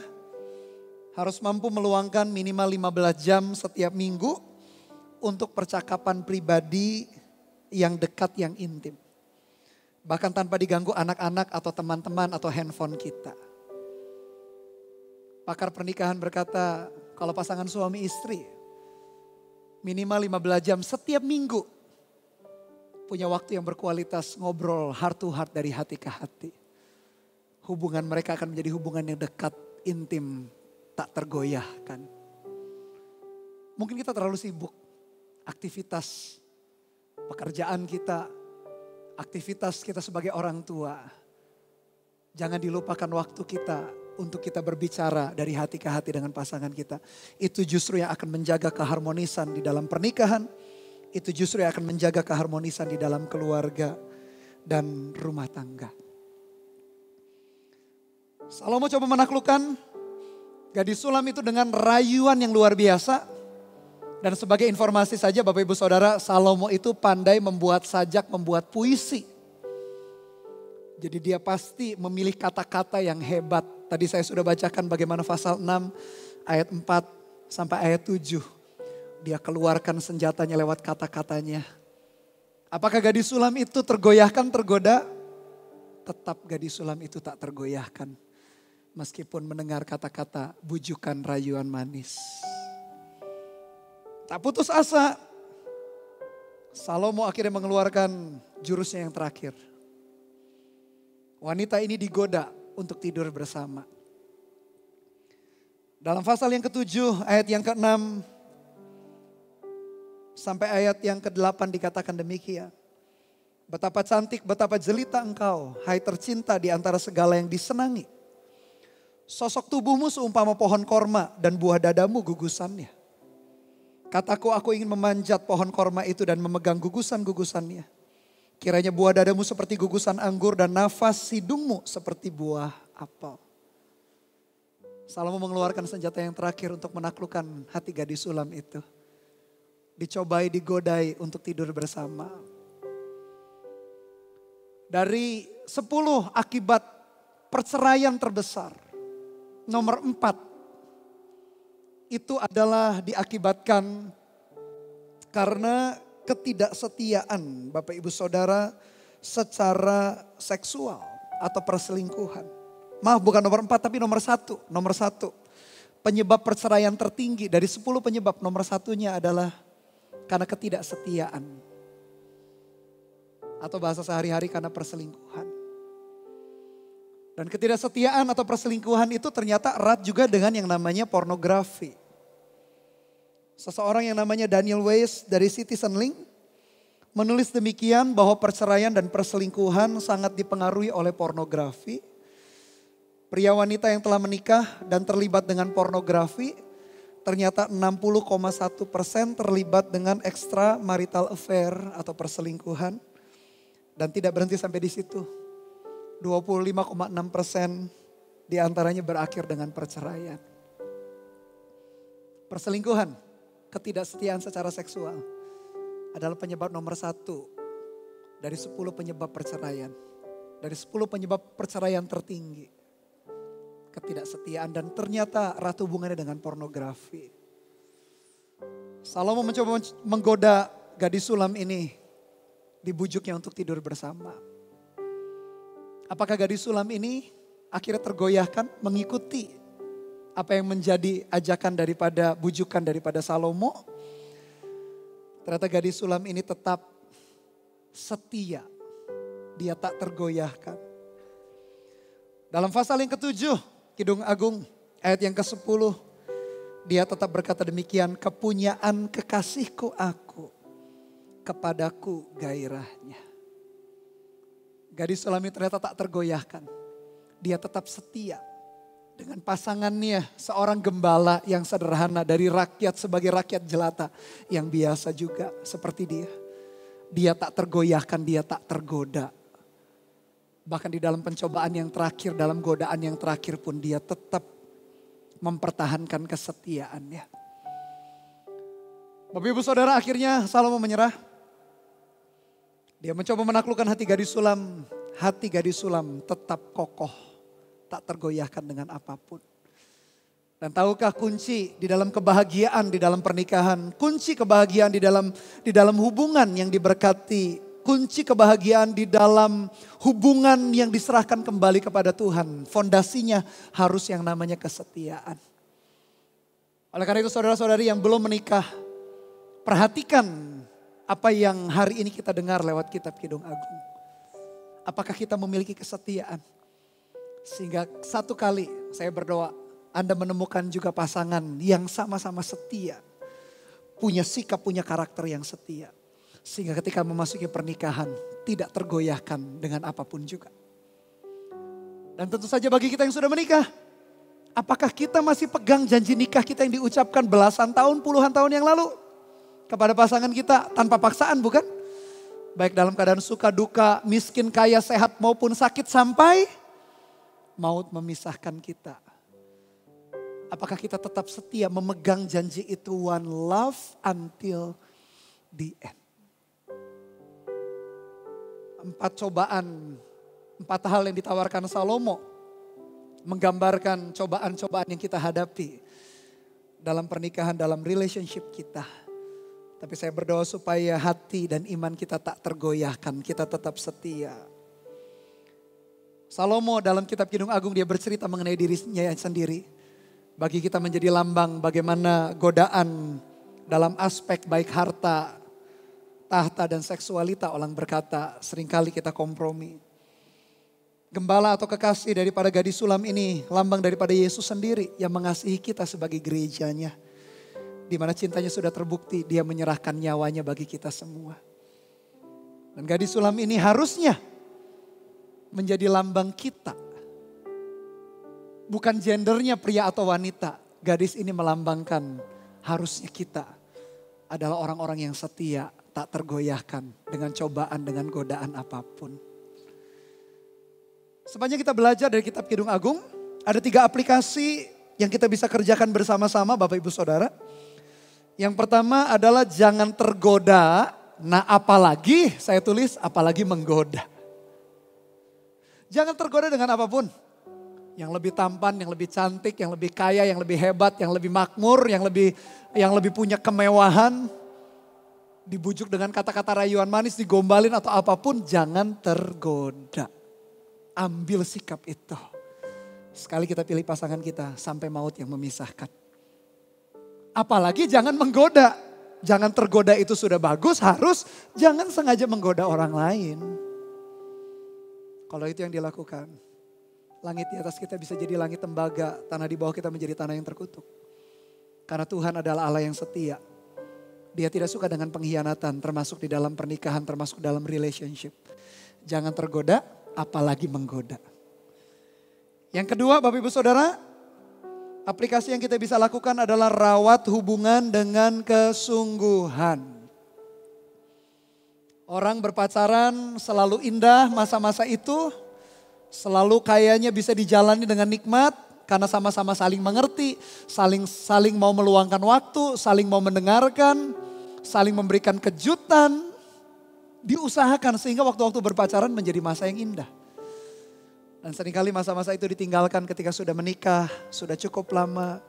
Speaker 4: harus mampu meluangkan minimal 15 jam setiap minggu untuk percakapan pribadi yang dekat, yang intim. Bahkan tanpa diganggu anak-anak atau teman-teman atau handphone kita. Pakar pernikahan berkata, kalau pasangan suami istri minimal 15 jam setiap minggu punya waktu yang berkualitas ngobrol heart to heart dari hati ke hati. Hubungan mereka akan menjadi hubungan yang dekat, intim, tak tergoyahkan. Mungkin kita terlalu sibuk, aktivitas, pekerjaan kita, aktivitas kita sebagai orang tua. Jangan dilupakan waktu kita untuk kita berbicara dari hati ke hati dengan pasangan kita. Itu justru yang akan menjaga keharmonisan di dalam pernikahan. Itu justru yang akan menjaga keharmonisan di dalam keluarga dan rumah tangga. Salomo coba menaklukkan gadis sulam itu dengan rayuan yang luar biasa. Dan sebagai informasi saja Bapak Ibu Saudara, Salomo itu pandai membuat sajak, membuat puisi. Jadi dia pasti memilih kata-kata yang hebat. Tadi saya sudah bacakan bagaimana pasal 6 ayat 4 sampai ayat 7. Dia keluarkan senjatanya lewat kata-katanya. Apakah gadis sulam itu tergoyahkan, tergoda? Tetap gadis sulam itu tak tergoyahkan. Meskipun mendengar kata-kata bujukan rayuan manis. Tak putus asa. Salomo akhirnya mengeluarkan jurusnya yang terakhir. Wanita ini digoda untuk tidur bersama. Dalam pasal yang ke-7 ayat yang ke-6 sampai ayat yang ke-8 dikatakan demikian. Betapa cantik, betapa jelita engkau, hai tercinta di antara segala yang disenangi. Sosok tubuhmu seumpama pohon korma dan buah dadamu gugusannya. Kataku, aku ingin memanjat pohon korma itu dan memegang gugusan-gugusannya. Kiranya buah dadamu seperti gugusan anggur dan nafas hidungmu seperti buah apel. Salomo mengeluarkan senjata yang terakhir untuk menaklukkan hati gadis sulam itu. Dicobai, digodai untuk tidur bersama. Dari 10 akibat perceraian terbesar, nomor 4 itu adalah diakibatkan karena ketidaksetiaan Bapak Ibu Saudara secara seksual atau perselingkuhan. Maaf, bukan nomor 4 tapi nomor 1. Nomor 1. Penyebab perceraian tertinggi dari 10 penyebab, nomor 1-nya adalah karena ketidaksetiaan. Atau bahasa sehari-hari karena perselingkuhan. Dan ketidaksetiaan atau perselingkuhan itu ternyata erat juga dengan yang namanya pornografi. Seseorang yang namanya Daniel Weiss dari Citizen Link menulis demikian bahwa perceraian dan perselingkuhan sangat dipengaruhi oleh pornografi. Pria wanita yang telah menikah dan terlibat dengan pornografi ternyata 60,1% terlibat dengan extramarital affair atau perselingkuhan. Dan tidak berhenti sampai di situ. 25,6% diantaranya berakhir dengan perceraian. Perselingkuhan, ketidaksetiaan secara seksual adalah penyebab nomor 1 dari 10 penyebab perceraian. Dari 10 penyebab perceraian tertinggi. Ketidaksetiaan dan ternyata erat hubungannya dengan pornografi. Salomo mencoba menggoda gadis sulam ini, dibujuknya untuk tidur bersama. Apakah gadis sulam ini akhirnya tergoyahkan mengikuti apa yang menjadi ajakan daripada bujukan daripada Salomo? Ternyata gadis sulam ini tetap setia. Dia tak tergoyahkan. Dalam pasal yang ke-7, Kidung Agung ayat yang ke-10. Dia tetap berkata demikian, kepunyaan kekasihku aku, kepadaku gairahnya. Gadis sulam ini ternyata tak tergoyahkan. Dia tetap setia dengan pasangannya, seorang gembala yang sederhana dari rakyat sebagai rakyat jelata yang biasa juga seperti dia. Dia tak tergoyahkan, dia tak tergoda. Bahkan di dalam pencobaan yang terakhir, dalam godaan yang terakhir pun dia tetap mempertahankan kesetiaannya. Bapak Ibu Saudara, akhirnya Salomo menyerah. Dia mencoba menaklukkan hati gadis sulam. Hati gadis sulam tetap kokoh, tak tergoyahkan dengan apapun. Dan tahukah kunci di dalam kebahagiaan di dalam pernikahan, kunci kebahagiaan di dalam hubungan yang diberkati, kunci kebahagiaan di dalam hubungan yang diserahkan kembali kepada Tuhan, fondasinya harus yang namanya kesetiaan. Oleh karena itu saudara-saudari yang belum menikah, perhatikan apa yang hari ini kita dengar lewat kitab Kidung Agung. Apakah kita memiliki kesetiaan? Sehingga satu kali saya berdoa, Anda menemukan juga pasangan yang sama-sama setia. Punya sikap, punya karakter yang setia. Sehingga ketika memasuki pernikahan tidak tergoyahkan dengan apapun juga. Dan tentu saja bagi kita yang sudah menikah. Apakah kita masih pegang janji nikah kita yang diucapkan belasan tahun, puluhan tahun yang lalu. Kepada pasangan kita tanpa paksaan, bukan? Baik dalam keadaan suka duka, miskin kaya, sehat maupun sakit sampai maut memisahkan kita. Apakah kita tetap setia memegang janji itu, one love until the end. 4 cobaan, 4 hal yang ditawarkan Salomo menggambarkan cobaan-cobaan yang kita hadapi dalam pernikahan, dalam relationship kita. Tapi saya berdoa supaya hati dan iman kita tak tergoyahkan, kita tetap setia. Salomo dalam kitab Kidung Agung dia bercerita mengenai dirinya sendiri. Bagi kita menjadi lambang bagaimana godaan dalam aspek baik harta, tahta dan seksualita, orang berkata seringkali kita kompromi. Gembala atau kekasih daripada gadis sulam ini lambang daripada Yesus sendiri yang mengasihi kita sebagai gerejanya. Di mana cintanya sudah terbukti, dia menyerahkan nyawanya bagi kita semua. Dan gadis sulam ini harusnya menjadi lambang kita. Bukan gendernya pria atau wanita. Gadis ini melambangkan harusnya kita adalah orang-orang yang setia, tak tergoyahkan dengan cobaan, dengan godaan apapun. Sepanjang kita belajar dari kitab Kidung Agung, ada 3 aplikasi yang kita bisa kerjakan bersama-sama Bapak Ibu Saudara. Yang pertama adalah jangan tergoda, nah apalagi saya tulis apalagi menggoda. Jangan tergoda dengan apapun. Yang lebih tampan, yang lebih cantik, yang lebih kaya, yang lebih hebat, yang lebih makmur, yang lebih punya kemewahan. dibujuk dengan kata-kata rayuan manis, digombalin atau apapun, jangan tergoda. Ambil sikap itu. Sekali kita pilih pasangan kita, sampai maut yang memisahkan. Apalagi jangan menggoda. Jangan tergoda itu sudah bagus, harus jangan sengaja menggoda orang lain. Kalau itu yang dilakukan, langit di atas kita bisa jadi langit tembaga, tanah di bawah kita menjadi tanah yang terkutuk. Karena Tuhan adalah Allah yang setia. Dia tidak suka dengan pengkhianatan, termasuk di dalam pernikahan, termasuk dalam relationship. Jangan tergoda, apalagi menggoda. Yang kedua, Bapak Ibu Saudara, aplikasi yang kita bisa lakukan adalah rawat hubungan dengan kesungguhan. Orang berpacaran selalu indah masa-masa itu, selalu kayaknya bisa dijalani dengan nikmat karena sama-sama saling mengerti, saling mau meluangkan waktu, saling mau mendengarkan, saling memberikan kejutan, diusahakan sehingga waktu-waktu berpacaran menjadi masa yang indah. Dan seringkali masa-masa itu ditinggalkan ketika sudah menikah, sudah cukup lama.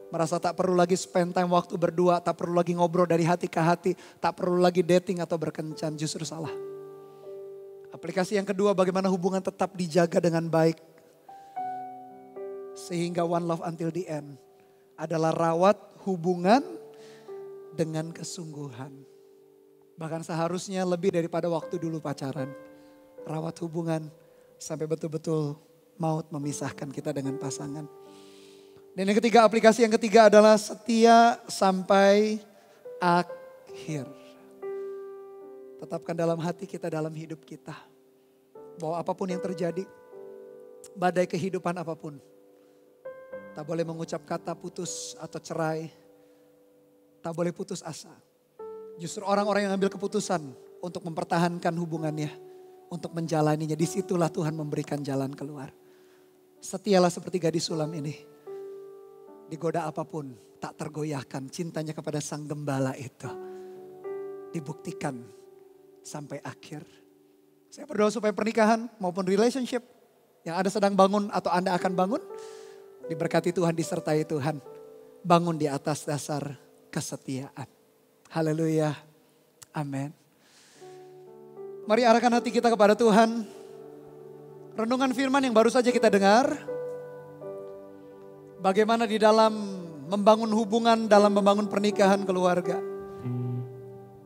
Speaker 4: Merasa tak perlu lagi spend time waktu berdua, tak perlu lagi ngobrol dari hati ke hati, tak perlu lagi dating atau berkencan, justru salah. Aplikasi yang kedua, bagaimana hubungan tetap dijaga dengan baik. Sehingga one love until the end adalah rawat hubungan dengan kesungguhan. Bahkan seharusnya lebih daripada waktu dulu pacaran. Rawat hubungan sampai betul-betul maut memisahkan kita dengan pasangan. Dan yang ketiga, aplikasi yang ketiga adalah setia sampai akhir. Tetapkan dalam hati kita, dalam hidup kita, bahwa apapun yang terjadi, badai kehidupan apapun, tak boleh mengucap kata putus atau cerai, tak boleh putus asa. Justru orang-orang yang ambil keputusan untuk mempertahankan hubungannya, untuk menjalaninya, disitulah Tuhan memberikan jalan keluar. Setialah seperti gadis sulam ini. Digoda apapun, tak tergoyahkan cintanya kepada sang gembala itu. Dibuktikan sampai akhir. Saya berdoa supaya pernikahan maupun relationship yang Anda sedang bangun atau Anda akan bangun, diberkati Tuhan, disertai Tuhan. Bangun di atas dasar kesetiaan. Haleluya. Amin. Mari arahkan hati kita kepada Tuhan. Renungan firman yang baru saja kita dengar. Bagaimana di dalam membangun hubungan, dalam membangun pernikahan keluarga.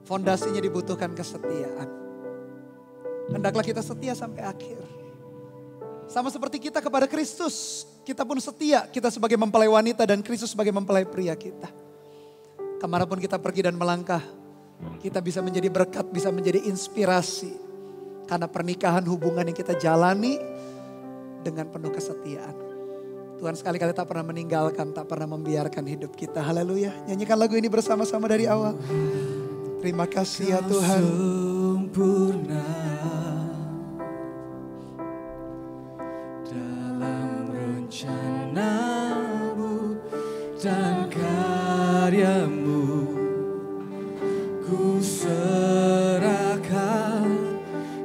Speaker 4: Fondasinya dibutuhkan kesetiaan. Hendaklah kita setia sampai akhir. Sama seperti kita kepada Kristus. Kita pun setia, kita sebagai mempelai wanita dan Kristus sebagai mempelai pria kita. Kemanapun kita pergi dan melangkah, kita bisa menjadi berkat, bisa menjadi inspirasi. Karena pernikahan hubungan yang kita jalani dengan penuh kesetiaan. Tuhan sekali-kali tak pernah meninggalkan, tak pernah membiarkan hidup kita. Haleluya. Nyanyikan lagu ini bersama-sama dari awal. Terima kasih ya Tuhan.
Speaker 2: Sempurna dalam rencana-Mu dan karya-Mu. Ku serahkan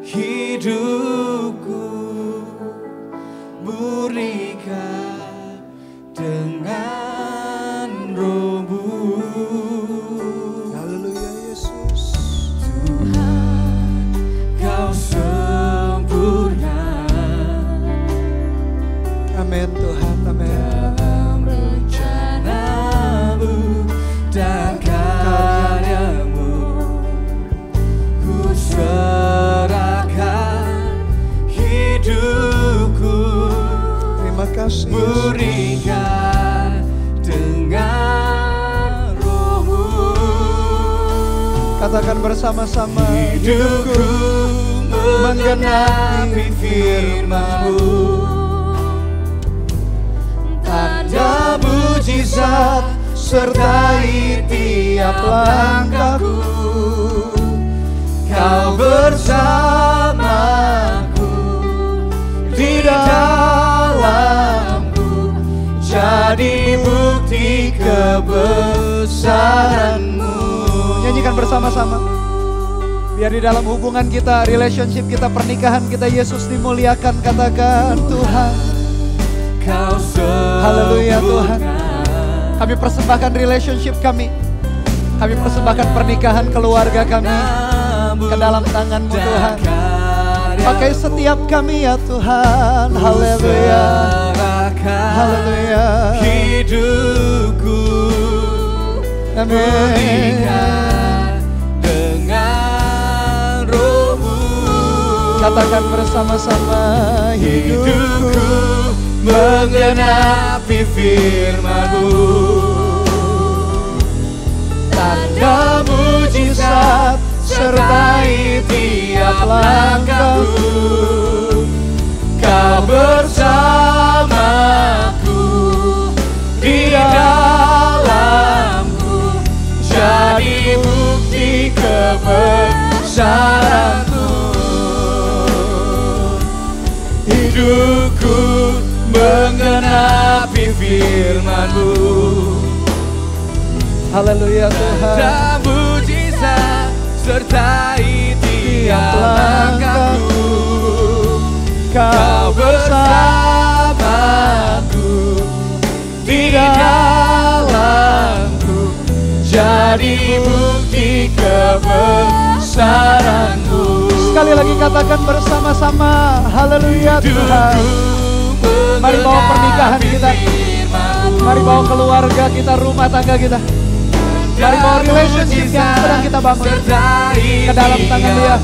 Speaker 2: hidupku, murnikan dengan Roh-Mu.
Speaker 4: Haleluya Yesus.
Speaker 2: Tuhan, Kau sempurna.
Speaker 4: Amin Tuhan, amin.
Speaker 2: Dalam rencana-Mu dan karya-Mu, ku serahkan hidupku,
Speaker 4: Terima kasih Yesus.
Speaker 2: murnikan dengan Roh-Mu.
Speaker 4: Katakan bersama-sama.
Speaker 2: Hidupku menggenapi firman-Mu, tanda mujizat sertai tiap langkahku. Kau bersamaku di dalamku, jadi bukti kebesaran-Mu.
Speaker 4: Nyanyikan bersama-sama. Biar di dalam hubungan kita, relationship kita, pernikahan kita, Yesus dimuliakan. Katakan Tuhan.
Speaker 2: Kau sempurna.
Speaker 4: Haleluya Tuhan. Kami persembahkan relationship kami. Kami persembahkan pernikahan keluarga kami ke dalam tangan-Mu Tuhan. Pakai setiap kami ya Tuhan. Haleluya. Haleluya.
Speaker 2: Hidupku
Speaker 4: Amin.
Speaker 2: dengan Roh-Mu.
Speaker 4: Katakan bersama-sama,
Speaker 2: Hidupku menggenapi firman-Mu.
Speaker 4: tanda mujizat sertai tiap langkahku.
Speaker 2: Kau bersamaku di dalamku, jadi bukti kebesaran-Mu. Hidupku menggenapi firman-Mu.
Speaker 4: Haleluya Tuhan.
Speaker 2: Dan mujizat sertai tiap langkahku.
Speaker 4: Kau
Speaker 2: bersamaku di dalamku, jadi bukti kebesaran-Mu.
Speaker 4: Sekali lagi katakan bersama-sama, haleluya Tuhan. Mari bawa pernikahan kita, mari bawa keluarga kita, rumah tangga kita, mari bawa relationship yang sedang kita bangun ke dalam tangan Dia.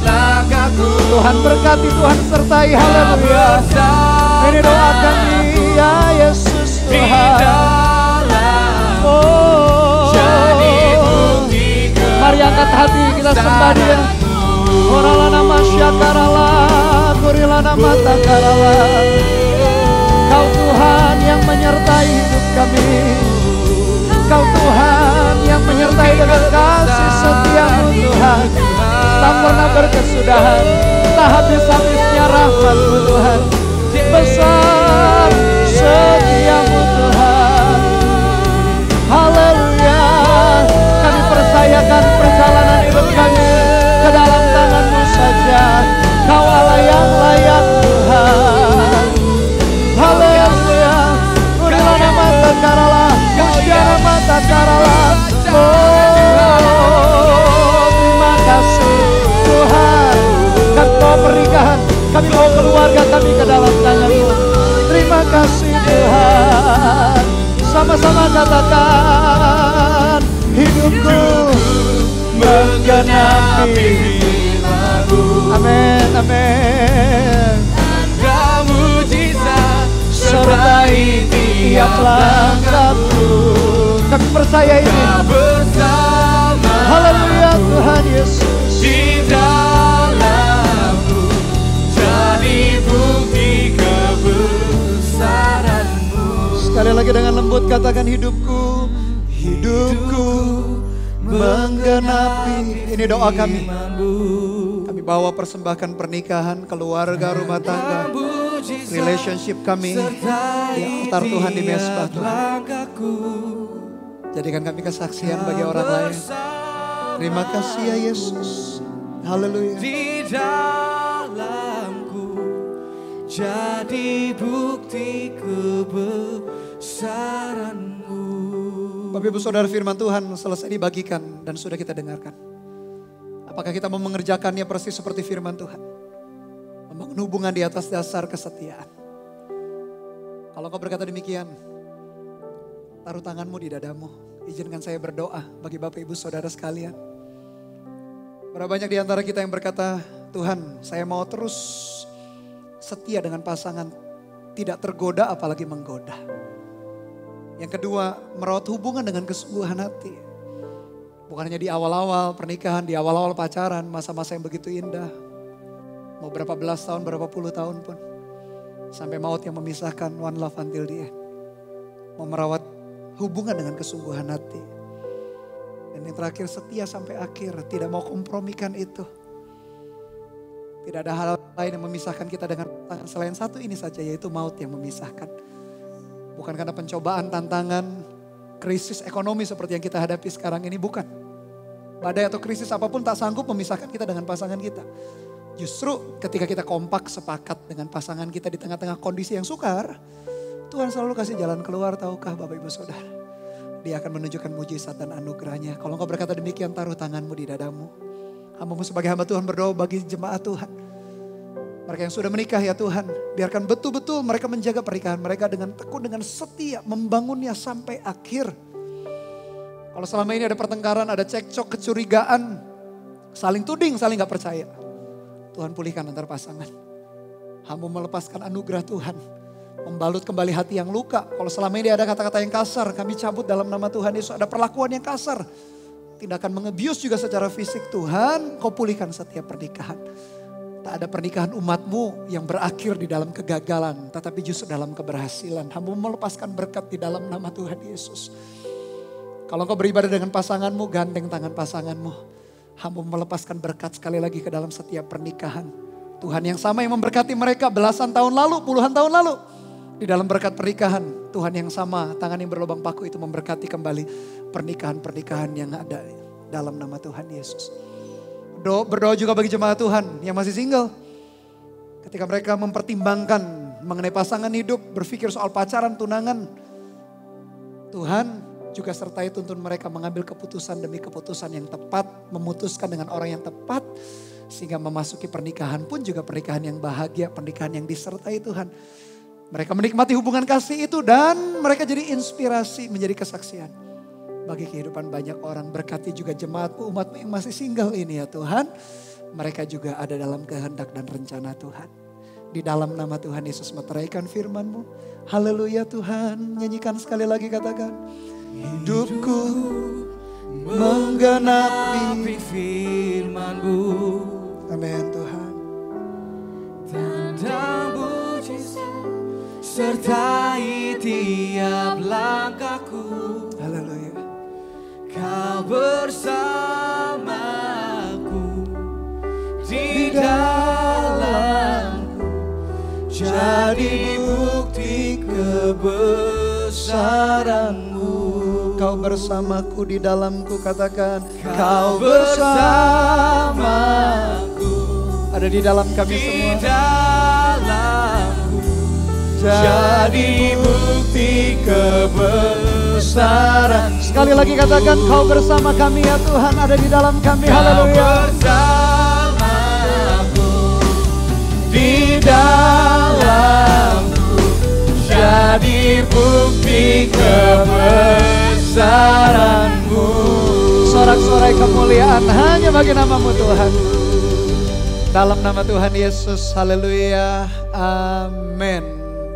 Speaker 4: Tuhan berkati, Tuhan sertai, haleluya. Ini doa kami ya Yesus Tuhan. Oh, mari angkat hati kita sembah Dia. Oralana masyakarala, kurilana matakarala. Kau Tuhan yang menyertai hidup kami. Kau Tuhan yang menyertai dengan kasih setia-Mu Tuhan. Tak pernah berkesudahan, tak habis-habisnya rahmat-Mu Tuhan. Besar setia-Mu Tuhan. Haleluya. Kami percayakan perjalanan hidup kami ke dalam tangan-Mu saja. Kau Allah yang layak Tuhan. Haleluya. Urilana mata karala, musyara mata karala. Oh, terima kasih Tuhan. Kami bawa pernikahan, kami bawa keluarga kami ke dalam tangan-Mu. Terima kasih Tuhan. Sama-sama katakan, hidupku menggenapi firman-Mu. Amin, amin.
Speaker 2: Tanda mujizat
Speaker 4: Sertai tiap langkahku. Kami percaya ini.
Speaker 2: bersama
Speaker 4: Haleluya Tuhan Yesus.
Speaker 2: di dalamku, jadi bukti kebesaran-Mu.
Speaker 4: Sekali lagi dengan lembut katakan, hidupku, hidupku menggenapi. Ini doa kami. Kami bawa persembahkan pernikahan, keluarga, rumah tangga, relationship kami di altar Tuhan, di mesbah Tuhan. Jadikan kami kesaksian bagi orang lain. Terima kasih ya Yesus. Haleluya.
Speaker 2: Di dalamku, jadi bukti kebesaran-Mu.
Speaker 4: Bapak Ibu Saudara, firman Tuhan selesai dibagikan dan sudah kita dengarkan. Apakah kita mau mengerjakannya persis seperti firman Tuhan? Membangun hubungan di atas dasar kesetiaan. Kalau kau berkata demikian, taruh tanganmu di dadamu. Izinkan saya berdoa bagi Bapak Ibu Saudara sekalian. Berapa banyak di antara kita yang berkata, Tuhan saya mau terus setia dengan pasangan, tidak tergoda apalagi menggoda. Yang kedua, merawat hubungan dengan kesungguhan hati. Bukan hanya di awal-awal pernikahan, di awal-awal pacaran, masa-masa yang begitu indah. Mau berapa belas tahun, berapa puluh tahun pun. Sampai maut yang memisahkan, one love until the end. Mau merawat hubungan dengan kesungguhan hati. Dan yang terakhir, setia sampai akhir, tidak mau kompromikan itu. Tidak ada hal lain yang memisahkan kita dengan pasangan selain satu ini saja, yaitu maut yang memisahkan. Bukan karena pencobaan, tantangan, krisis ekonomi seperti yang kita hadapi sekarang ini, bukan. Badai atau krisis apapun tak sanggup memisahkan kita dengan pasangan kita. Justru ketika kita kompak sepakat dengan pasangan kita di tengah-tengah kondisi yang sukar, Tuhan selalu kasih jalan keluar, tahukah Bapak Ibu Saudara? Dia akan menunjukkan mujizat dan anugerahnya. Kalau engkau berkata demikian, taruh tanganmu di dadamu. Hambamu sebagai hamba Tuhan berdoa bagi jemaat Tuhan. Mereka yang sudah menikah ya Tuhan, biarkan betul-betul mereka menjaga pernikahan mereka dengan tekun, dengan setia, membangunnya sampai akhir. Kalau selama ini ada pertengkaran, ada cekcok, kecurigaan, saling tuding, saling gak percaya. Tuhan pulihkan antar pasangan. Hamba melepaskan anugerah Tuhan. Membalut kembali hati yang luka. Kalau selama ini ada kata-kata yang kasar, kami cabut dalam nama Tuhan Yesus. Ada perlakuan yang kasar. Tindakan mengebius juga secara fisik. Tuhan, kau pulihkan setiap pernikahan. Tak ada pernikahan umatmu yang berakhir di dalam kegagalan. Tetapi justru dalam keberhasilan. Hamba melepaskan berkat di dalam nama Tuhan Yesus. Kalau kau beribadah dengan pasanganmu, gandeng tangan pasanganmu. Hamba melepaskan berkat sekali lagi ke dalam setiap pernikahan. Tuhan yang sama yang memberkati mereka belasan tahun lalu, puluhan tahun lalu. Di dalam berkat pernikahan, Tuhan yang sama, tangan yang berlubang paku itu memberkati kembali pernikahan-pernikahan yang ada dalam nama Tuhan Yesus. Berdoa juga bagi jemaat Tuhan yang masih single. Ketika mereka mempertimbangkan mengenai pasangan hidup, berpikir soal pacaran, tunangan. Tuhan juga sertai tuntun mereka mengambil keputusan demi keputusan yang tepat, memutuskan dengan orang yang tepat. Sehingga memasuki pernikahan pun juga pernikahan yang bahagia, pernikahan yang disertai Tuhan. Mereka menikmati hubungan kasih itu dan mereka jadi inspirasi, menjadi kesaksian. Bagi kehidupan banyak orang, berkati juga jemaatmu, umatmu yang masih single ini ya Tuhan. Mereka juga ada dalam kehendak dan rencana Tuhan. Di dalam nama Tuhan Yesus meteraikan firman-Mu. Haleluya Tuhan, nyanyikan sekali lagi katakan. Hidupku menggenapi firman-Mu. Amin Tuhan.
Speaker 3: Tanda mujizat sertai tiap langkahku.
Speaker 4: Haleluya.
Speaker 3: Kau bersamaku di dalamku, jadi bukti kebesaran-Mu.
Speaker 4: Kau bersamaku di dalamku, katakan.
Speaker 3: Kau bersamaku,
Speaker 4: ada di dalam kami semua.
Speaker 3: di dalamku, jadi bukti kebesaran.
Speaker 4: Sekali lagi katakan, kau bersama kami ya Tuhan, ada di dalam kami. Haleluya.
Speaker 3: Bersamaku di dalamku, jadi bukti kebesaran-Mu.
Speaker 4: Sorak-sorai kemuliaan hanya bagi nama-Mu Tuhan. Dalam nama Tuhan Yesus, haleluya, amin.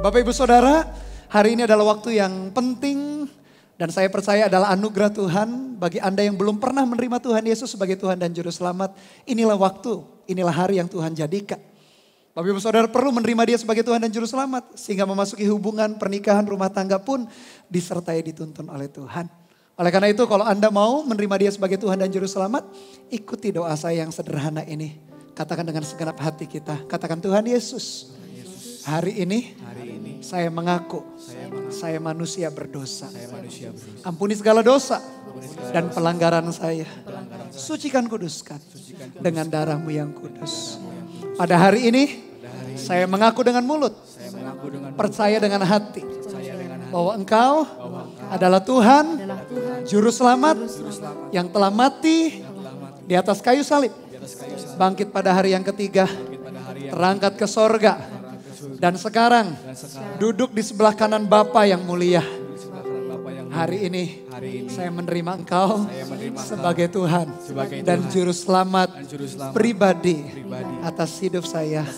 Speaker 4: Bapak Ibu Saudara, hari ini adalah waktu yang penting dan saya percaya adalah anugerah Tuhan bagi Anda yang belum pernah menerima Tuhan Yesus sebagai Tuhan dan Juru Selamat. Inilah waktu, inilah hari yang Tuhan jadikan. Bapak Ibu Saudara perlu menerima Dia sebagai Tuhan dan Juru Selamat sehingga memasuki hubungan, pernikahan, rumah tangga pun disertai dituntun oleh Tuhan. Oleh karena itu kalau Anda mau menerima Dia sebagai Tuhan dan Juru Selamat, ikuti doa saya yang sederhana ini. Katakan dengan segenap hati kita, katakan Tuhan Yesus, hari ini saya mengaku saya manusia berdosa. Ampuni segala dosa dan pelanggaran saya. Sucikan, kuduskan dengan darah-Mu yang kudus. Pada hari ini saya mengaku dengan mulut, percaya dengan hati bahwa Engkau adalah Tuhan, Juru Selamat yang telah mati di atas kayu salib. Bangkit pada hari yang ketiga, terangkat ke sorga. Dan sekarang duduk di sebelah kanan Bapa yang mulia. Hari ini saya menerima Engkau sebagai Tuhan dan Juru Selamat pribadi atas hidup saya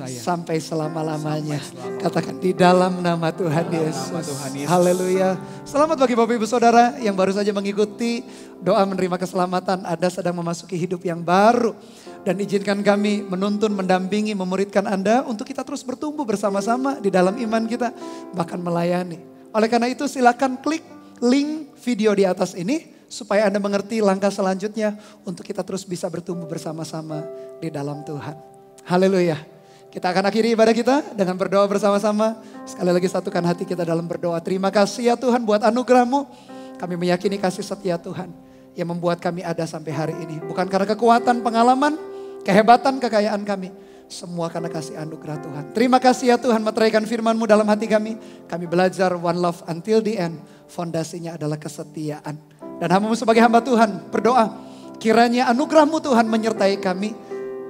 Speaker 4: sampai selama-lamanya. Katakan di dalam nama Tuhan Yesus. Haleluya. Selamat bagi Bapak Ibu Saudara yang baru saja mengikuti doa menerima keselamatan. Anda sedang memasuki hidup yang baru. Dan izinkan kami menuntun, mendampingi, memuridkan Anda untuk kita terus bertumbuh bersama-sama di dalam iman kita. Bahkan melayani. Oleh karena itu silakan klik link video di atas ini supaya Anda mengerti langkah selanjutnya untuk kita terus bisa bertumbuh bersama-sama di dalam Tuhan. Haleluya. Kita akan akhiri ibadah kita dengan berdoa bersama-sama. Sekali lagi satukan hati kita dalam berdoa. Terima kasih ya Tuhan buat anugerah-Mu. Kami meyakini kasih setia Tuhan yang membuat kami ada sampai hari ini. Bukan karena kekuatan, pengalaman, kehebatan, kekayaan kami. Semua karena kasih anugerah Tuhan. Terima kasih ya Tuhan, meteraikan firman-Mu dalam hati kami. Kami belajar one love until the end. Fondasinya adalah kesetiaan. Dan hamba-Mu sebagai hamba Tuhan berdoa, kiranya anugerah-Mu Tuhan menyertai kami.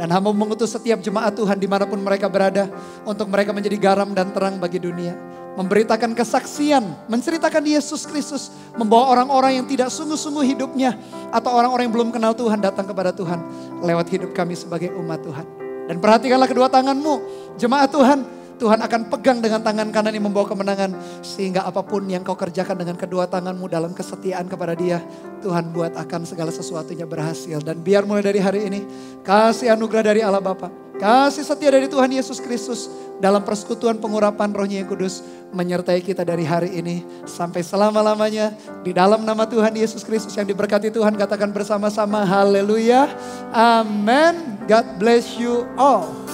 Speaker 4: Dan hamba mengutus setiap jemaat Tuhan dimanapun mereka berada. Untuk mereka menjadi garam dan terang bagi dunia. Memberitakan kesaksian, menceritakan Yesus Kristus. Membawa orang-orang yang tidak sungguh-sungguh hidupnya. Atau orang-orang yang belum kenal Tuhan datang kepada Tuhan. Lewat hidup kami sebagai umat Tuhan. Dan perhatikanlah kedua tangan-Mu, jemaat Tuhan. Tuhan akan pegang dengan tangan kanan yang membawa kemenangan. Sehingga apapun yang Kau kerjakan dengan kedua tangan-Mu dalam kesetiaan kepada Dia, Tuhan buat akan segala sesuatunya berhasil. Dan biar mulai dari hari ini, kasih anugerah dari Allah Bapa, kasih setia dari Tuhan Yesus Kristus, dalam persekutuan pengurapan Roh-Nya yang kudus, menyertai kita dari hari ini sampai selama-lamanya. Di dalam nama Tuhan Yesus Kristus yang diberkati Tuhan, katakan bersama-sama haleluya, amen. God bless you all.